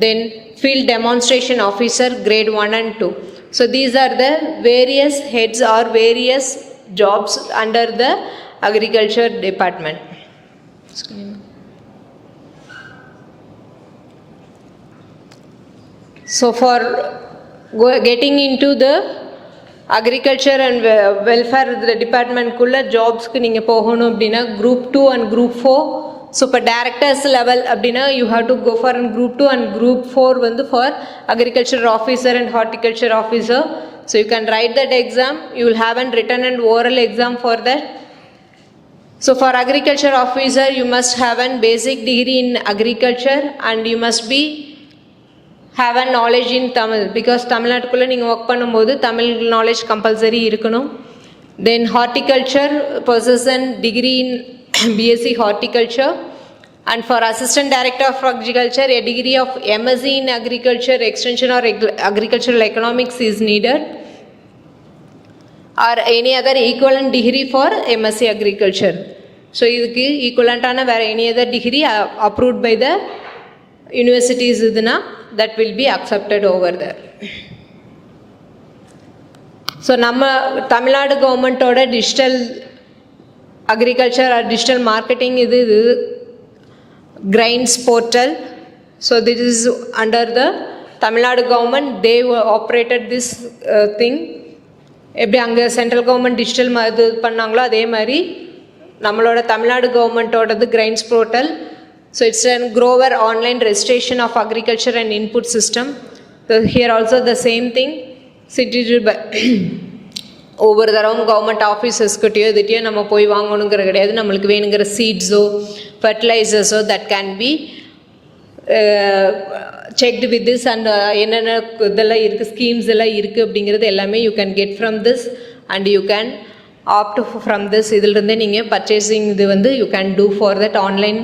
then Field Demonstration Officer grade 1 and 2. So these are the various heads or various jobs under the Agriculture Department. So for getting into the agriculture and welfare டிபார்ட்மெண்ட்குள்ள ஜாப்ஸ்க்கு நீங்கள் போகணும் அப்படின்னா group 2 and group 4. So இப்போ directors level அப்படின்னா you have to go for and group 2 and group 4 வந்து for agriculture officer and horticulture officer. So you can write that exam. You will have and written and oral exam for that. So for agriculture officer, you must have a basic degree in agriculture and you must have a knowledge in Tamil, because Tamil Nadu நீங்க work பண்ணும்போது Tamil knowledge compulsory இருக்கணும். Then horticulture, possess a degree in BSc horticulture, and for assistant director of agriculture, a degree of MSc in agriculture extension or agricultural economics is needed, or any other equivalent degree for MSc agriculture. So இதுக்கு ஈக்குவலண்டான வேறு any other degree approved by the universities இதுனா that will be accepted over there. So நம்ம தமிழ்நாடு கவர்மெண்ட்டோட digital agriculture R digital marketing இது grains portal. So this is under the Tamil Nadu government. They operated this thing. எப்படி அங்கே central government digital இது பண்ணாங்களோ அதே மாதிரி நம்மளோட Tamil Nadu கவர்மெண்ட்டோடது grains portal. So it's an Grover online registration of agriculture and input system. Here also the same thing. சிட்டிடு ஒவ்வொரு தடவும் government ஆஃபீஸஸ்கிட்டயோ இதுகிட்டயோ நம்ம போய் வாங்கணுங்கிற கிடையாது. நம்மளுக்கு வேணுங்கிற சீட்ஸோ ஃபர்டிலைசர்ஸோ that can be checked with this and என்னென்ன இதெல்லாம் இருக்குது, ஸ்கீம்ஸ் எல்லாம் இருக்குது அப்படிங்கிறது எல்லாமே you can get from this and you can opt from this. இதிலிருந்தே நீங்கள் பர்ச்சேசிங் இது வந்து you can do for that. Online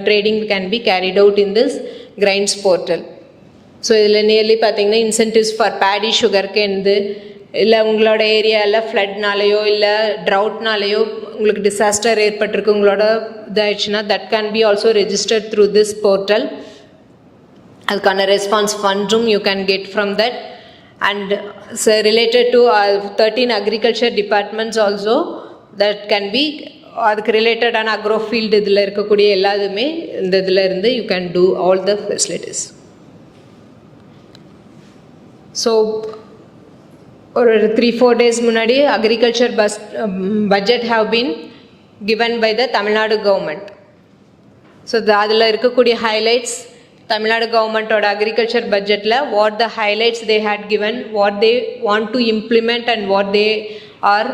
trading can be carried out in this grains portal. So இதில் நியர்லி பார்த்தீங்கன்னா இன்சென்டிவ்ஸ் ஃபார் பேடி, சுகர்கேன்து, இல்லை உங்களோட ஏரியாவில் ஃப்ளட்னாலேயோ இல்லை ட்ரவுட்னாலேயோ உங்களுக்கு டிசாஸ்டர் ஏற்பட்டிருக்கு, உங்களோட இதாகிடுச்சுன்னா that can be also registered through this portal. அதுக்கான ரெஸ்பான்ஸ் ஃபண்டும் you can get from that. And related to 13 agriculture departments also that can be, அதுக்கு ரிலேட்டடான அக்ரோ ஃபீல்டு இதில் இருக்கக்கூடிய எல்லாதுமே இந்த இதில் இருந்து you can two all the facilities. So ஒரு 3-4 days முன்னாடி agriculture budget have been given by the Tamil Nadu government. So அதில் இருக்கக்கூடிய ஹைலைட்ஸ், தமிழ்நாடு கவர்மெண்ட்டோட அக்ரிகல்ச்சர் பட்ஜெட்டில் what the highlights they had given, what they want to implement and what they are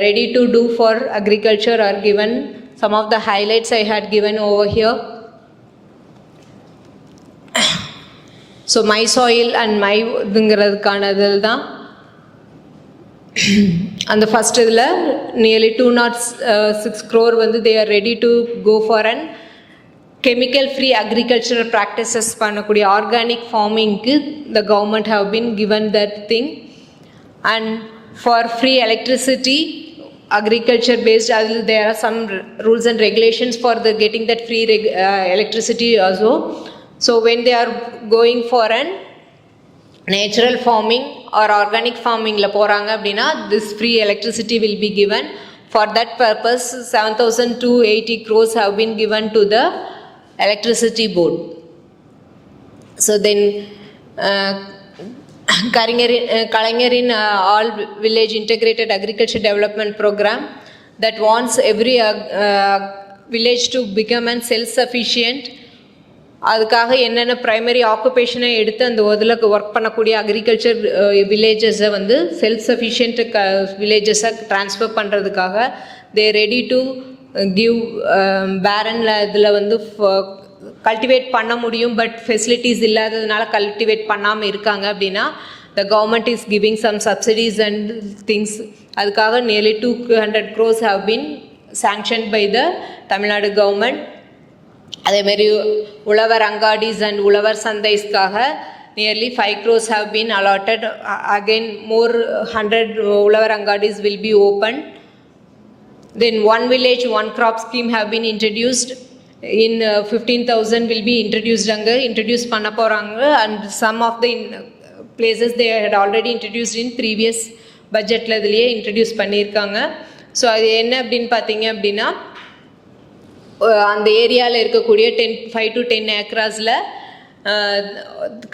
ready to do for agriculture are given. Some of the highlights I had given over here. So my soil and my இதுங்கிறதுக்கானதில் தான் அந்த first இதில் nearly 206 crore வந்து they are ready to go for an chemical free agricultural practices பண்ணக்கூடிய organic farmingக்கு the government have been given that thing. And for free electricity, agriculture based, there are some rules and regulations for the getting that free electricity also. So when they are going for an natural farming or organic farming la poranga appadina, this free electricity will be given. For that purpose 7,280 crores have been given to the electricity board. So then Kalangarin all village integrated agriculture development program that wants every village to become an self-sufficient. அதுக்காக என்னென்ன primary ஆக்குபேஷனை எடுத்து அந்த இதில் work பண்ணக்கூடிய agriculture வில்லேஜஸை வந்து self sufficient வில்லேஜஸை transfer பண்ணுறதுக்காக தே ready to give பேரனில் இதில் வந்து கல்டிவேட் பண்ண முடியும், பட் ஃபெசிலிட்டிஸ் இல்லாததுனால கல்டிவேட் பண்ணாமல் இருக்காங்க அப்படின்னா the government is giving some subsidies and things. அதுக்காக nearly 200 crores have been sanctioned by the Tamil Nadu government. அதேமாரி உழவர் அங்காடிஸ் அண்ட் உழவர் சந்தைஸ்க்காக nearly 5 crores have been allotted. Again more 100 உழவர் அங்காடிஸ் will be opened. Then one village one crop scheme have been introduced. In 15,000 will be introduced அங்கே introduce பண்ண போகிறாங்க. And some of the places they had already introduced in previous budgetல இதுலேயே introduce பண்ணியிருக்காங்க. So அது என்ன அப்படின்னு பார்த்தீங்க அப்படின்னா அந்த ஏரியாவில் இருக்கக்கூடிய 5 to 10 acresல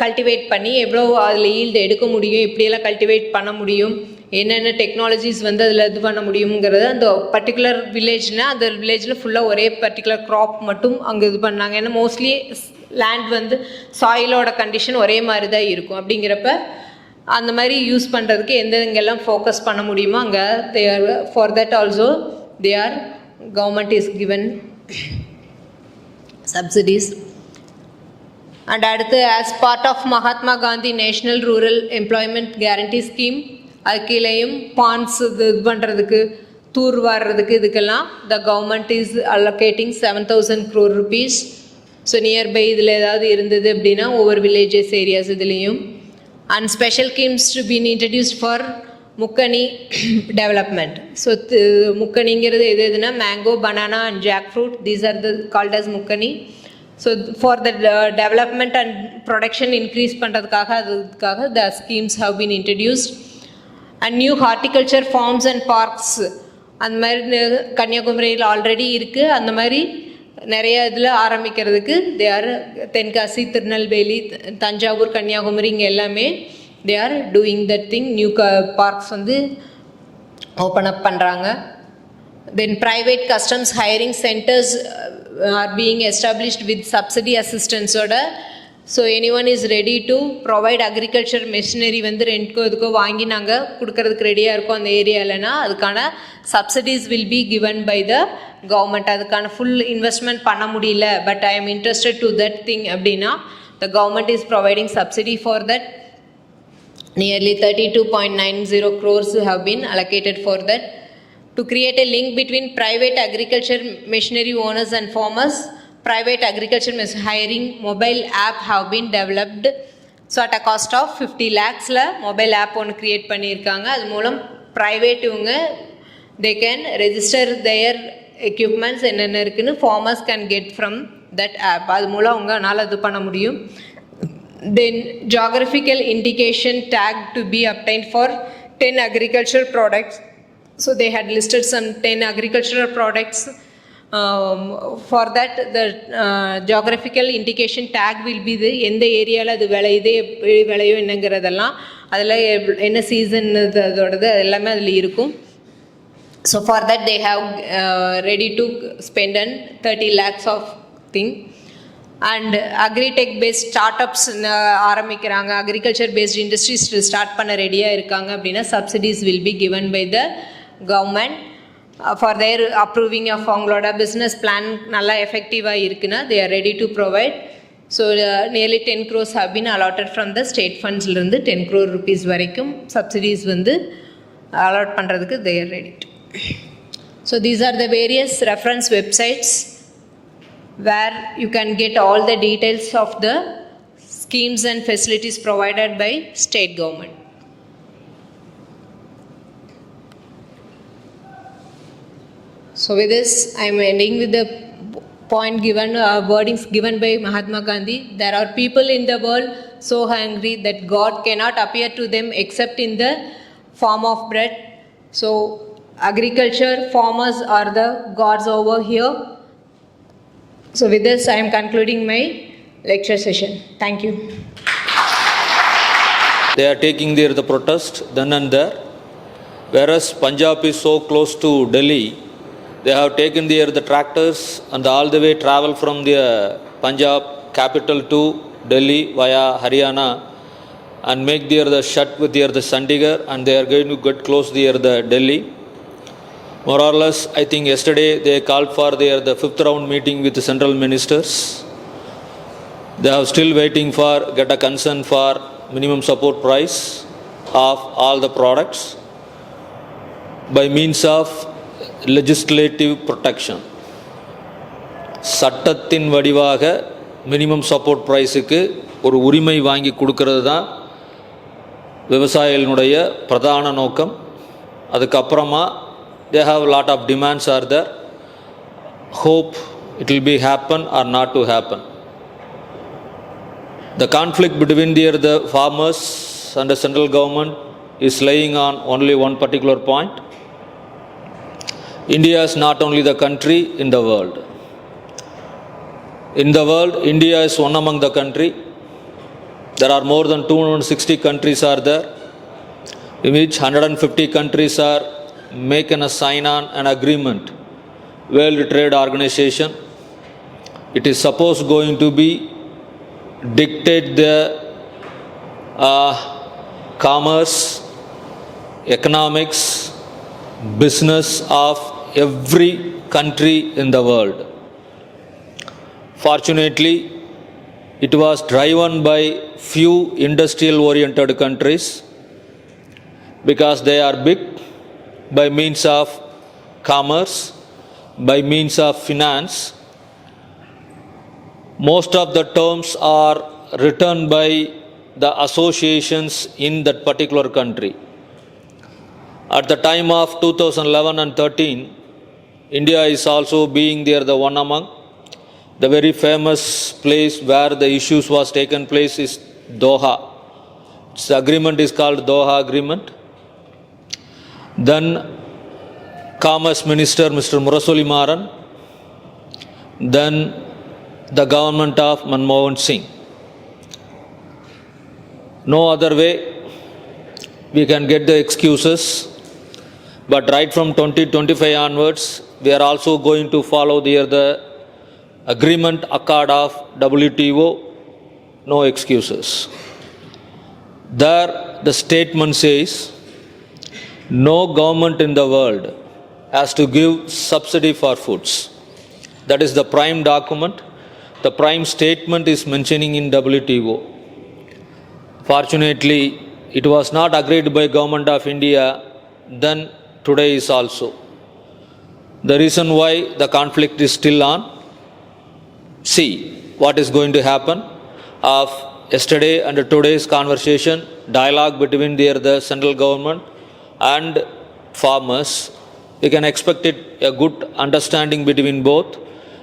கல்டிவேட் பண்ணி எவ்வளோ அதில் ஈல்டு எடுக்க முடியும், எப்படியெல்லாம் கல்டிவேட் பண்ண முடியும், என்னென்ன டெக்னாலஜிஸ் வந்து அதில் இது பண்ண முடியுங்கிறது அந்த பர்டிகுலர் வில்லேஜ்னால் அந்த வில்லேஜில் ஃபுல்லாக ஒரே பர்டிகுலர் க்ராப் மட்டும் அங்கே இது பண்ணாங்க. ஏன்னா மோஸ்ட்லி லேண்ட் வந்து சாயிலோட கண்டிஷன் ஒரே மாதிரி தான் இருக்கும். அப்படிங்கிறப்ப அந்த மாதிரி யூஸ் பண்ணுறதுக்கு எங்கெல்லாம் ஃபோக்கஸ் பண்ண முடியுமோ அங்கே they are for that also they are government is given subsidies. And அடுத்து as part of Mahatma Gandhi national rural employment guarantee scheme அது கீழேயும் பாண்ட்ஸ் இது பண்ணுறதுக்கு தூர் வாடுறதுக்கு இதுக்கெல்லாம் the government is allocating 7,000 crore rupees. So nearby இதில் ஏதாவது இருந்தது அப்படின்னா ஒவ்வொரு வில்லேஜஸ் ஏரியாஸ் இதுலேயும். And special schemes to been introduced for mukkani development. So முக்கனிங்கிறது எதுனா mango, banana and jack fruit, these are the called as mukkani. So for the development and production increase அதுக்காக the schemes have been introduced. And new horticulture farms and parks அந்த மாதிரி கன்னியாகுமரியில் already இருக்குது. அந்த மாதிரி நிறைய இதில் ஆரம்பிக்கிறதுக்கு தே ஆர் தென்காசி, திருநெல்வேலி, தஞ்சாவூர், கன்னியாகுமரி இங்கே எல்லாமே they are doing that thing. New parks வந்து ஓப்பன் அப் பண்ணுறாங்க. தென் private customs hiring centres are being established with subsidy assistance order. So anyone is ready to provide agriculture machinery வந்து ரெண்ட்கோ இதுக்கோ வாங்கி நாங்கள் கொடுக்கறதுக்கு ரெடியாக இருக்கோம் அந்த ஏரியாவில்னா அதுக்கான subsidies will be given by the government. அதுக்கான ஃபுல் இன்வெஸ்ட்மெண்ட் பண்ண முடியல but I am interested to that thing அப்படின்னா the government is providing subsidy for that. Nearly 32.90 crores have been allocated for that. To create a link between private agriculture machinery owners and farmers, private agriculture hiring mobile app have been developed. So at a cost of 50 lakhs la mobile app ஒன்று create பண்ணியிருக்காங்க. அது மூலம் private இவங்க they can register their equipments என்னென்ன இருக்குன்னு farmers can get from that app. அது மூலம் அவங்கனால இது பண்ண முடியும். Then geographical indication tag to be obtained for 10 agricultural products. So they had listed some 10 agricultural products. For that the geographical indication tag will be the எந்த ஏரியாவில் அது விளையுது, எப்படி விளையும் என்னங்கிறதெல்லாம் அதில் என்ன சீசன் அதோடது எல்லாமே அதில் இருக்கும். So for that they have ready to spend an 30 lakhs of thing. And agri-tech based startups ஆரம்பிக்கிறாங்க, agriculture based industries ஸ்டார்ட் பண்ண ரெடியாக இருக்காங்க அப்படின்னா subsidies will be given by the government for their approving of அவங்களோட business plan நல்லா எஃபெக்டிவாக இருக்குன்னா they are ready to provide. So nearly 10 crores have been allotted from the state fundsலேருந்து 10 crore rupees வரைக்கும் subsidies வந்து allot பண்ணுறதுக்கு they are ready to. So these are the various reference websites where you can get all the details of the schemes and facilities provided by state government. So with this I am ending with the point given, wordings given by Mahatma Gandhi. There are people in the world so hungry that God cannot appear to them except in the form of bread. So agriculture farmers are the gods over here. So with this I am concluding my lecture session. Thank you. They are taking the protest then and there. Whereas Punjab is so close to Delhi, they have taken the tractors and all the way travel from the Punjab capital to Delhi via Haryana and make the shut with the Chandigarh, and they are going to get close the Delhi. More or less, I think yesterday they called for the fifth round meeting with the central ministers. They are still waiting for get a concern for minimum support price of all the products by means of legislative protection. சட்டத்தின் வடிவாக minimum support ப்ரைஸுக்கு ஒரு உரிமை வாங்கி கொடுக்கறது தான் விவசாயிகளுடைய பிரதான நோக்கம். அதுக்கப்புறமா they have a lot of demands are there. Hope it will be happen or not to happen. The conflict between the farmers and the central government is laying on only one particular point. India is not only the country in the world. In the world, India is one among the country There are more than 260 countries are there, in which 150 countries are making a sign on an agreement. World Trade Organization. It is supposed going to be dictate the commerce, economics, business of every country in the world. Fortunately, it was driven by few industrial oriented countries because they are big by means of commerce, by means of finance. Most of the terms are written by the associations in that particular country. At the time of 2011 and 13, India is also being there the one among. The very famous place where the issues was taken place is Doha. The agreement is called Doha Agreement. Then Commerce Minister Mr. Murasoli Maran. Then the government of Manmohan Singh. No other way we can get the excuses, but right from 2025 onwards, we are also going to follow the agreement accord of WTO, no excuses. There the statement says, no government in the world has to give subsidy for foods. That is the prime document. The prime statement is mentioning in WTO. Fortunately, it was not agreed by Government of India, then today is also. The reason why the conflict is still on, see what is going to happen of yesterday and today's conversation, dialogue between the central government and farmers. We can expect it a good understanding between both,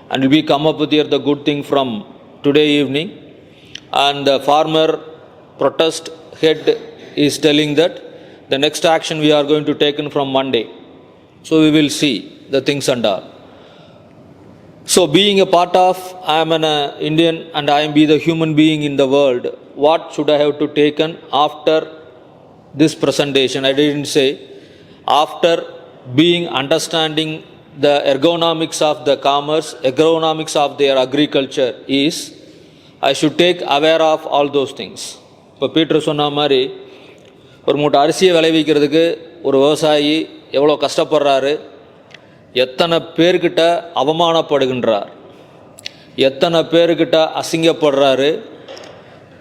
and we come up with the good thing from today evening. And the farmer protest head is telling that the next action we are going to take from Monday. So we will see the things and all. So being a part of, I am an Indian and I am be the human being in the world, what should I have to taken after this presentation? I didn't say. After being understanding the ergonomics of the commerce, ergonomics of their agriculture is, I should take aware of all those things. இப்போ Peter சொன்ன மாதிரி ஒரு மூட்டை அரிசியை விளைவிக்கிறதுக்கு ஒரு விவசாயி எவ்வளோ கஷ்டப்படுறாரு, எத்தனை பேர்கிட்ட அவமானப்படுகின்றார், எத்தனை பேர்கிட்ட அசிங்கப்படுறாரு,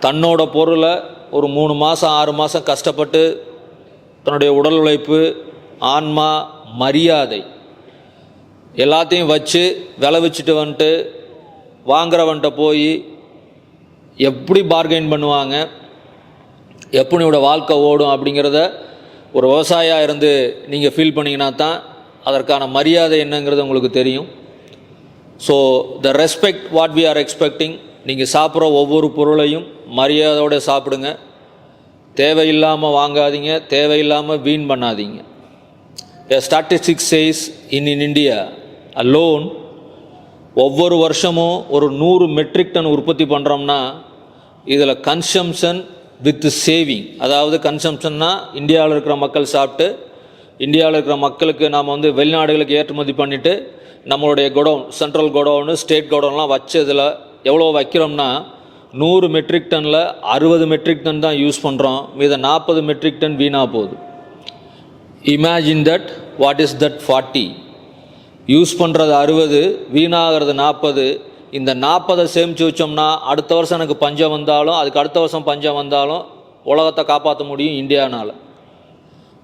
தன்னோட பொருளை ஒரு 3 மாதம் 6 மாதம் கஷ்டப்பட்டு தன்னுடைய உடல் உழைப்பு, ஆன்மா, மரியாதை எல்லாத்தையும் வச்சு விளைவிச்சிட்டு வந்துட்டு வாங்குறவன்ட்ட போய் எப்படி பார்கெயின் பண்ணுவாங்க, எப்படியோட வாழ்க்கை ஓடும் அப்படிங்கிறத ஒரு விவசாயியாக இருந்து நீங்கள் ஃபீல் பண்ணிங்கன்னா தான் அதற்கான மரியாதை என்னங்கிறது உங்களுக்கு தெரியும். So the respect what we are expecting, நீங்கள் சாப்பிட்ற ஒவ்வொரு பொருளையும் மரியாதையோடு சாப்பிடுங்க, தேவையில்லாமல் வாங்காதீங்க, தேவையில்லாமல் வீண் பண்ணாதீங்க. A statistics says in India alone, ஒவ்வொரு வருஷமும் ஒரு 100 மெட்ரிக் டன் உற்பத்தி பண்ணுறோம்னா இதில் கன்சம்ஷன் வித் சேவிங், அதாவது கன்சம்ஷன்னா இந்தியாவில் இருக்கிற மக்கள் சாப்பிட்டு இந்தியாவில் இருக்கிற மக்களுக்கு நாம் வெளிநாடுகளுக்கு ஏற்றுமதி பண்ணிவிட்டு நம்மளுடைய குடவுன், சென்ட்ரல் குடவுனு, ஸ்டேட் குடவுன்லாம் வச்சு இதில் எவ்வளோ வைக்கிறோம்னா 100 மெட்ரிக் டனில் 60 மெட்ரிக் டன் தான் யூஸ் பண்ணுறோம், மீத 40 மெட்ரிக் டன் வீணாக போகுது. Imagine that, what is that 40? Use பண்ணுறது 60, வீணாகிறது 40. இந்த 40 சேமித்து வச்சோம்னா அடுத்த வருஷம் எனக்கு பஞ்சம் வந்தாலும், அதுக்கு அடுத்த வருஷம் பஞ்சம் வந்தாலும் உலகத்தை காப்பாற்ற முடியும் இந்தியானால்.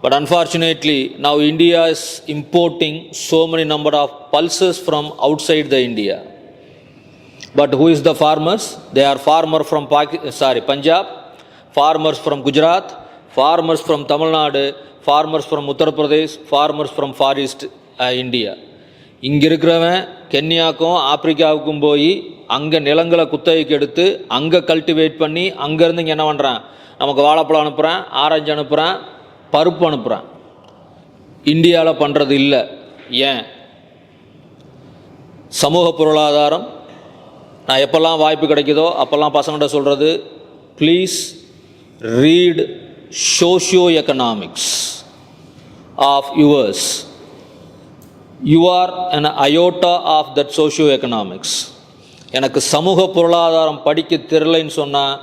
But unfortunately now India is importing so many number of pulses from outside the India. But who is the farmers? They are farmer from Punjab, farmers from Gujarat, farmers from Tamil Nadu, farmers from Uttar Pradesh, farmers from Far East India. இங்கே இருக்கிறவன் கென்யாவுக்கும் ஆப்பிரிக்காவுக்கும் போய் அங்கே நிலங்களை குத்தகைக்கு எடுத்து அங்கே cultivate பண்ணி அங்கேருந்து இங்கே என்ன பண்ணுறான், நமக்கு வாழைப்பழம் அனுப்புகிறான், ஆரஞ்சு அனுப்புகிறான், பருப்பு அனுப்புகிறான். இந்தியாவில் பண்ணுறது இல்லை. ஏன்? சமூக பொருளாதாரம். நான் எப்போல்லாம் வாய்ப்பு கிடைக்குதோ அப்போல்லாம் பசங்கள்கிட்ட சொல்கிறது, please read socio-economics of yours. You are an iota of that socio-economics. எனக்கு சமூக பொருளாதாரம் படிக்க தெரியலைன்னு சொன்னால்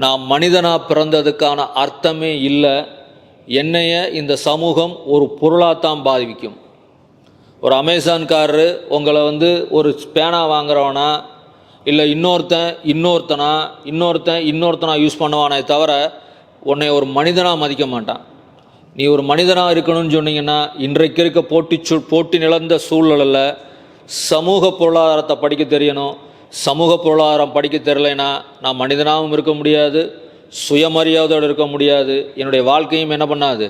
நான் மனிதனாக பிறந்ததுக்கான அர்த்தமே இல்லை. என்னைய இந்த சமூகம் ஒரு பொருளாகத்தான் பாதிக்கும். ஒரு அமேசான்காரரு உங்களை ஒரு பேனா வாங்குறவனா இல்லை இன்னொருத்தனா யூஸ் பண்ணுவானே தவிர உன்னை ஒரு மனிதனாக மதிக்க மாட்டான். நீ ஒரு மனிதனாக இருக்கணும்னு சொன்னீங்கன்னா இன்றைக்கு இருக்க போட்டி நிலந்த சூழலில் சமூக பொருளாதாரத்தை படிக்க தெரியணும். சமூக பொருளாதாரம் படிக்க தெரியலைன்னா நான் மனிதனாகவும் இருக்க முடியாது, சுயமரியாதையோடு இருக்க முடியாது, என்னுடைய வாழ்க்கையும் என்ன பண்ணாது,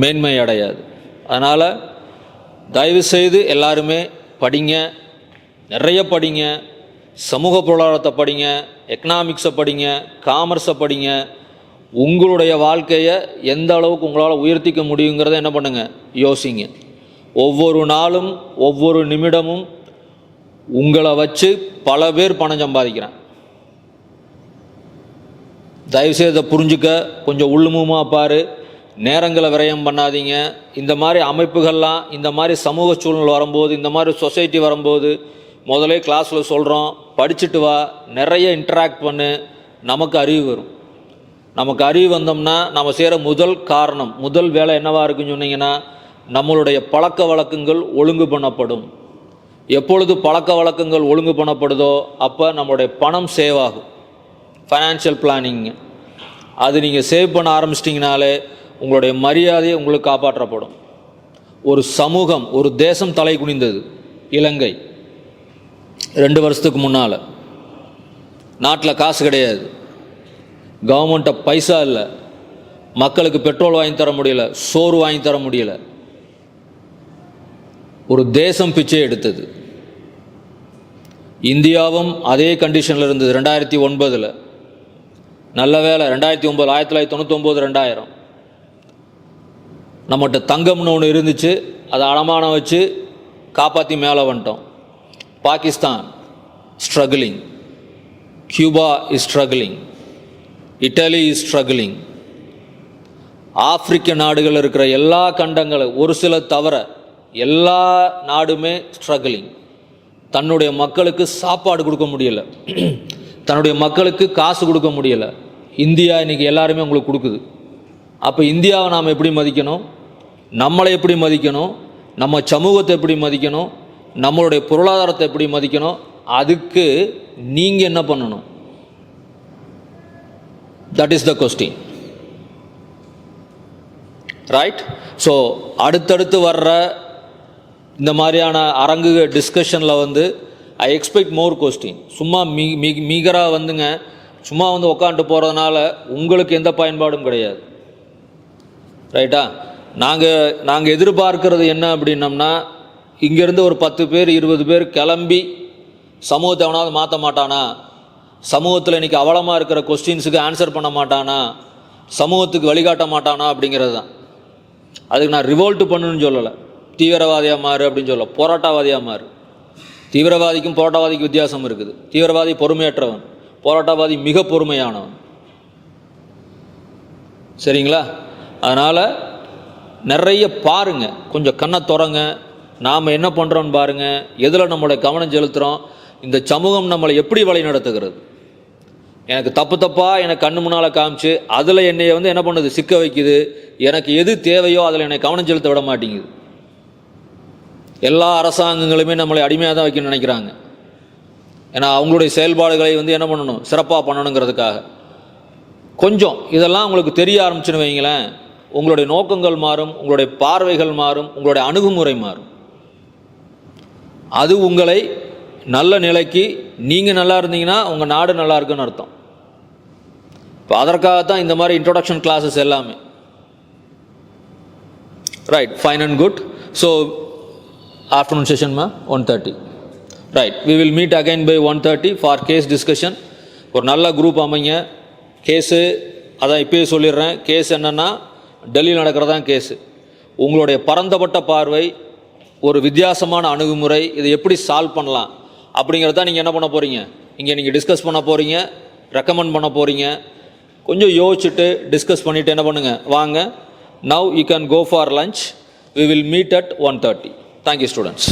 மேன்மை அடையாது. அதனால் தயவுசெய்து எல்லாருமே படிங்க, நிறைய படிங்க, சமூக பொருளாதாரத்தை படிங்க, எக்கனாமிக்ஸை படிங்க, காமர்ஸை படிங்க. உங்களுடைய வாழ்க்கையை எந்த அளவுக்கு உங்களால் உயர்த்திக்க முடியுங்கிறத என்ன பண்ணுங்கள், யோசிங்க. ஒவ்வொரு நாளும் ஒவ்வொரு நிமிடமும் உங்களை வச்சு பல பேர் பணம் சம்பாதிக்கிறேன். தயவுசெய்து அதை புரிஞ்சுக்க, கொஞ்சம் உள்ளுமுகமாக பாரு, நேரங்களை விரயம் பண்ணாதீங்க. இந்த மாதிரி அமைப்புகள்லாம், இந்த மாதிரி சமூக சூழ்நிலை வரும்போது, இந்த மாதிரி சொசைட்டி வரும்போது முதலே கிளாஸில் சொல்கிறோம், படிச்சுட்டு வா, நிறைய இன்ட்ராக்ட் பண்ணு, நமக்கு அறிவு வரும். நமக்கு அறிவு வந்தோம்னா நம்ம செய்கிற முதல் வேலை என்னவாக இருக்குன்னு சொன்னீங்கன்னா, நம்மளுடைய பழக்க வழக்கங்கள் ஒழுங்கு பண்ணப்படும். எப்பொழுது பழக்க வழக்கங்கள் ஒழுங்கு பண்ணப்படுதோ அப்போ நம்மளுடைய பணம் சேவ் ஆகும். ஃபைனான்ஷியல் பிளானிங் அது நீங்கள் சேவ் பண்ண ஆரம்பிச்சிட்டிங்கனாலே உங்களுடைய மரியாதையை உங்களுக்கு காப்பாற்றப்படும். ஒரு சமூகம், ஒரு தேசம் தலை குனிந்தது. இலங்கை 2 வருஷத்துக்கு முன்னால். நாட்டில் காசு கிடையாது, கவர்மெண்ட்டை பைசா இல்லை, மக்களுக்கு பெட்ரோல் வாங்கி தர முடியல, சோறு வாங்கி தர முடியல. ஒரு தேசம் பிச்சை எடுத்தது. இந்தியாவும் அதே கண்டிஷனில் இருந்தது 2009. நல்ல வேலை 2009, 1999, 2000 நம்மகிட்ட தங்கம்னு ஒன்று இருந்துச்சு, அதை அடமானம் வச்சு காப்பாற்றி மேலே வந்துட்டோம். Pakistan struggling, Cuba is struggling, Italy is struggling. ஆப்பிரிக்க நாடுகள் இருக்கிற எல்லா கண்டங்களும் ஒரு சில தவிர எல்லா நாடுமே ஸ்ட்ரகிளிங். தன்னுடைய மக்களுக்கு சாப்பாடு கொடுக்க முடியலை, தன்னுடைய மக்களுக்கு காசு கொடுக்க முடியலை. இந்தியா இன்றைக்கி எல்லாருமே உங்களுக்கு கொடுக்குது. அப்போ இந்தியாவை நாம் எப்படி மதிக்கணும், நம்மளை எப்படி மதிக்கணும், நம்ம சமூகத்தை எப்படி மதிக்கணும், நம்மளுடைய பொருளாதாரத்தை எப்படி மதிக்கணும், அதுக்கு நீங்கள் என்ன பண்ணணும்? That is the question, right? So அடுத்தடுத்து வர்ற இந்த மாதிரியான அரங்கு டிஸ்கஷனில் ஐ எக்ஸ்பெக்ட் மோர் கொஸ்டின். சும்மா மீகராக சும்மா உட்காந்துட்டு போகிறதுனால உங்களுக்கு எந்த பயன்பாடும் கிடையாது, ரைட்டா? நாங்கள் எதிர்பார்க்கறது என்ன அப்படின்னம்னா, இங்கேருந்து ஒரு 10 பேர் 20 பேர் கிளம்பி சமூகத்தை எவனாவது மாற்ற மாட்டானா, சமூகத்தில் இன்றைக்கி அவலமாக இருக்கிற கொஸ்டின்ஸுக்கு ஆன்சர் பண்ண மாட்டானா, சமூகத்துக்கு வழிகாட்ட மாட்டானா அப்படிங்கிறது தான். அதுக்கு நான் ரிவோல்ட்டு பண்ணுன்னு சொல்லலை, தீவிரவாதியாக மாறு அப்படின்னு சொல்ல, போராட்டவாதியாக மாறு. தீவிரவாதிக்கும் போராட்டவாதிக்கும் வித்தியாசம் இருக்குது. தீவிரவாதி பொறுமையற்றவன், போராட்டவாதி மிக பொறுமையானவன். சரிங்களா? அதனால் நிறைய பாருங்கள், கொஞ்சம் கண்ணை திறங்க, நாம் என்ன பண்ணுறோன்னு பாருங்கள், எதில் நம்மளுடைய கவனம் செலுத்துகிறோம், இந்த சமூகம் நம்மளை எப்படி வழி நடத்துகிறது. எனக்கு தப்பாக எனக்கு கண்ணு முன்னால் காமிச்சு அதில் என்னை என்ன பண்ணுது, சிக்க வைக்குது. எனக்கு எது தேவையோ அதில் என்னை கவனம் செலுத்த விட மாட்டேங்குது. எல்லா அரசாங்கங்களுமே நம்மளை அடிமையாக தான் வைக்கணும்னு நினைக்கிறாங்க. ஏன்னா அவங்களுடைய செயல்பாடுகளை என்ன பண்ணணும், சிறப்பாக பண்ணணுங்கிறதுக்காக. கொஞ்சம் இதெல்லாம் உங்களுக்கு தெரிய ஆரம்பிச்சுன்னு வைங்களேன், உங்களுடைய நோக்கங்கள் மாறும், உங்களுடைய பார்வைகள் மாறும், உங்களுடைய அணுகுமுறை மாறும். அது உங்களை நல்ல நிலைக்கு, நீங்கள் நல்லா இருந்தீங்கன்னா உங்கள் நாடு நல்லா இருக்குன்னு அர்த்தம். இப்போ அதற்காகத்தான் இந்த மாதிரி இன்ட்ரோடக்ஷன் கிளாஸஸ் எல்லாமே. Right, fine and good. So afternoon செஷன்மா 1:30. Right, we will meet again by 1:30 for case discussion. ஒரு நல்ல குரூப் அமைங்க. கேஸு அதான் இப்போயே சொல்லிடுறேன், கேஸ் என்னென்னா டெல்லியில் நடக்கிறதான் கேஸு. உங்களுடைய பரந்தப்பட்ட பார்வை, ஒரு வித்தியாசமான அணுகுமுறை, இதை எப்படி சால்வ் பண்ணலாம் அப்படிங்கிறத நீங்கள் என்ன பண்ண போகிறீங்க, இங்கே நீங்கள் டிஸ்கஸ் பண்ண போகிறீங்க. ரெக்கமெண்ட் பண்ண போகிறீங்க, கொஞ்சம் யோசிச்சுட்டு டிஸ்கஸ் பண்ணிவிட்டு என்ன பண்ணுங்கள், வாங்க. Now you can go for lunch. We will meet at 1:30. Thank you, students.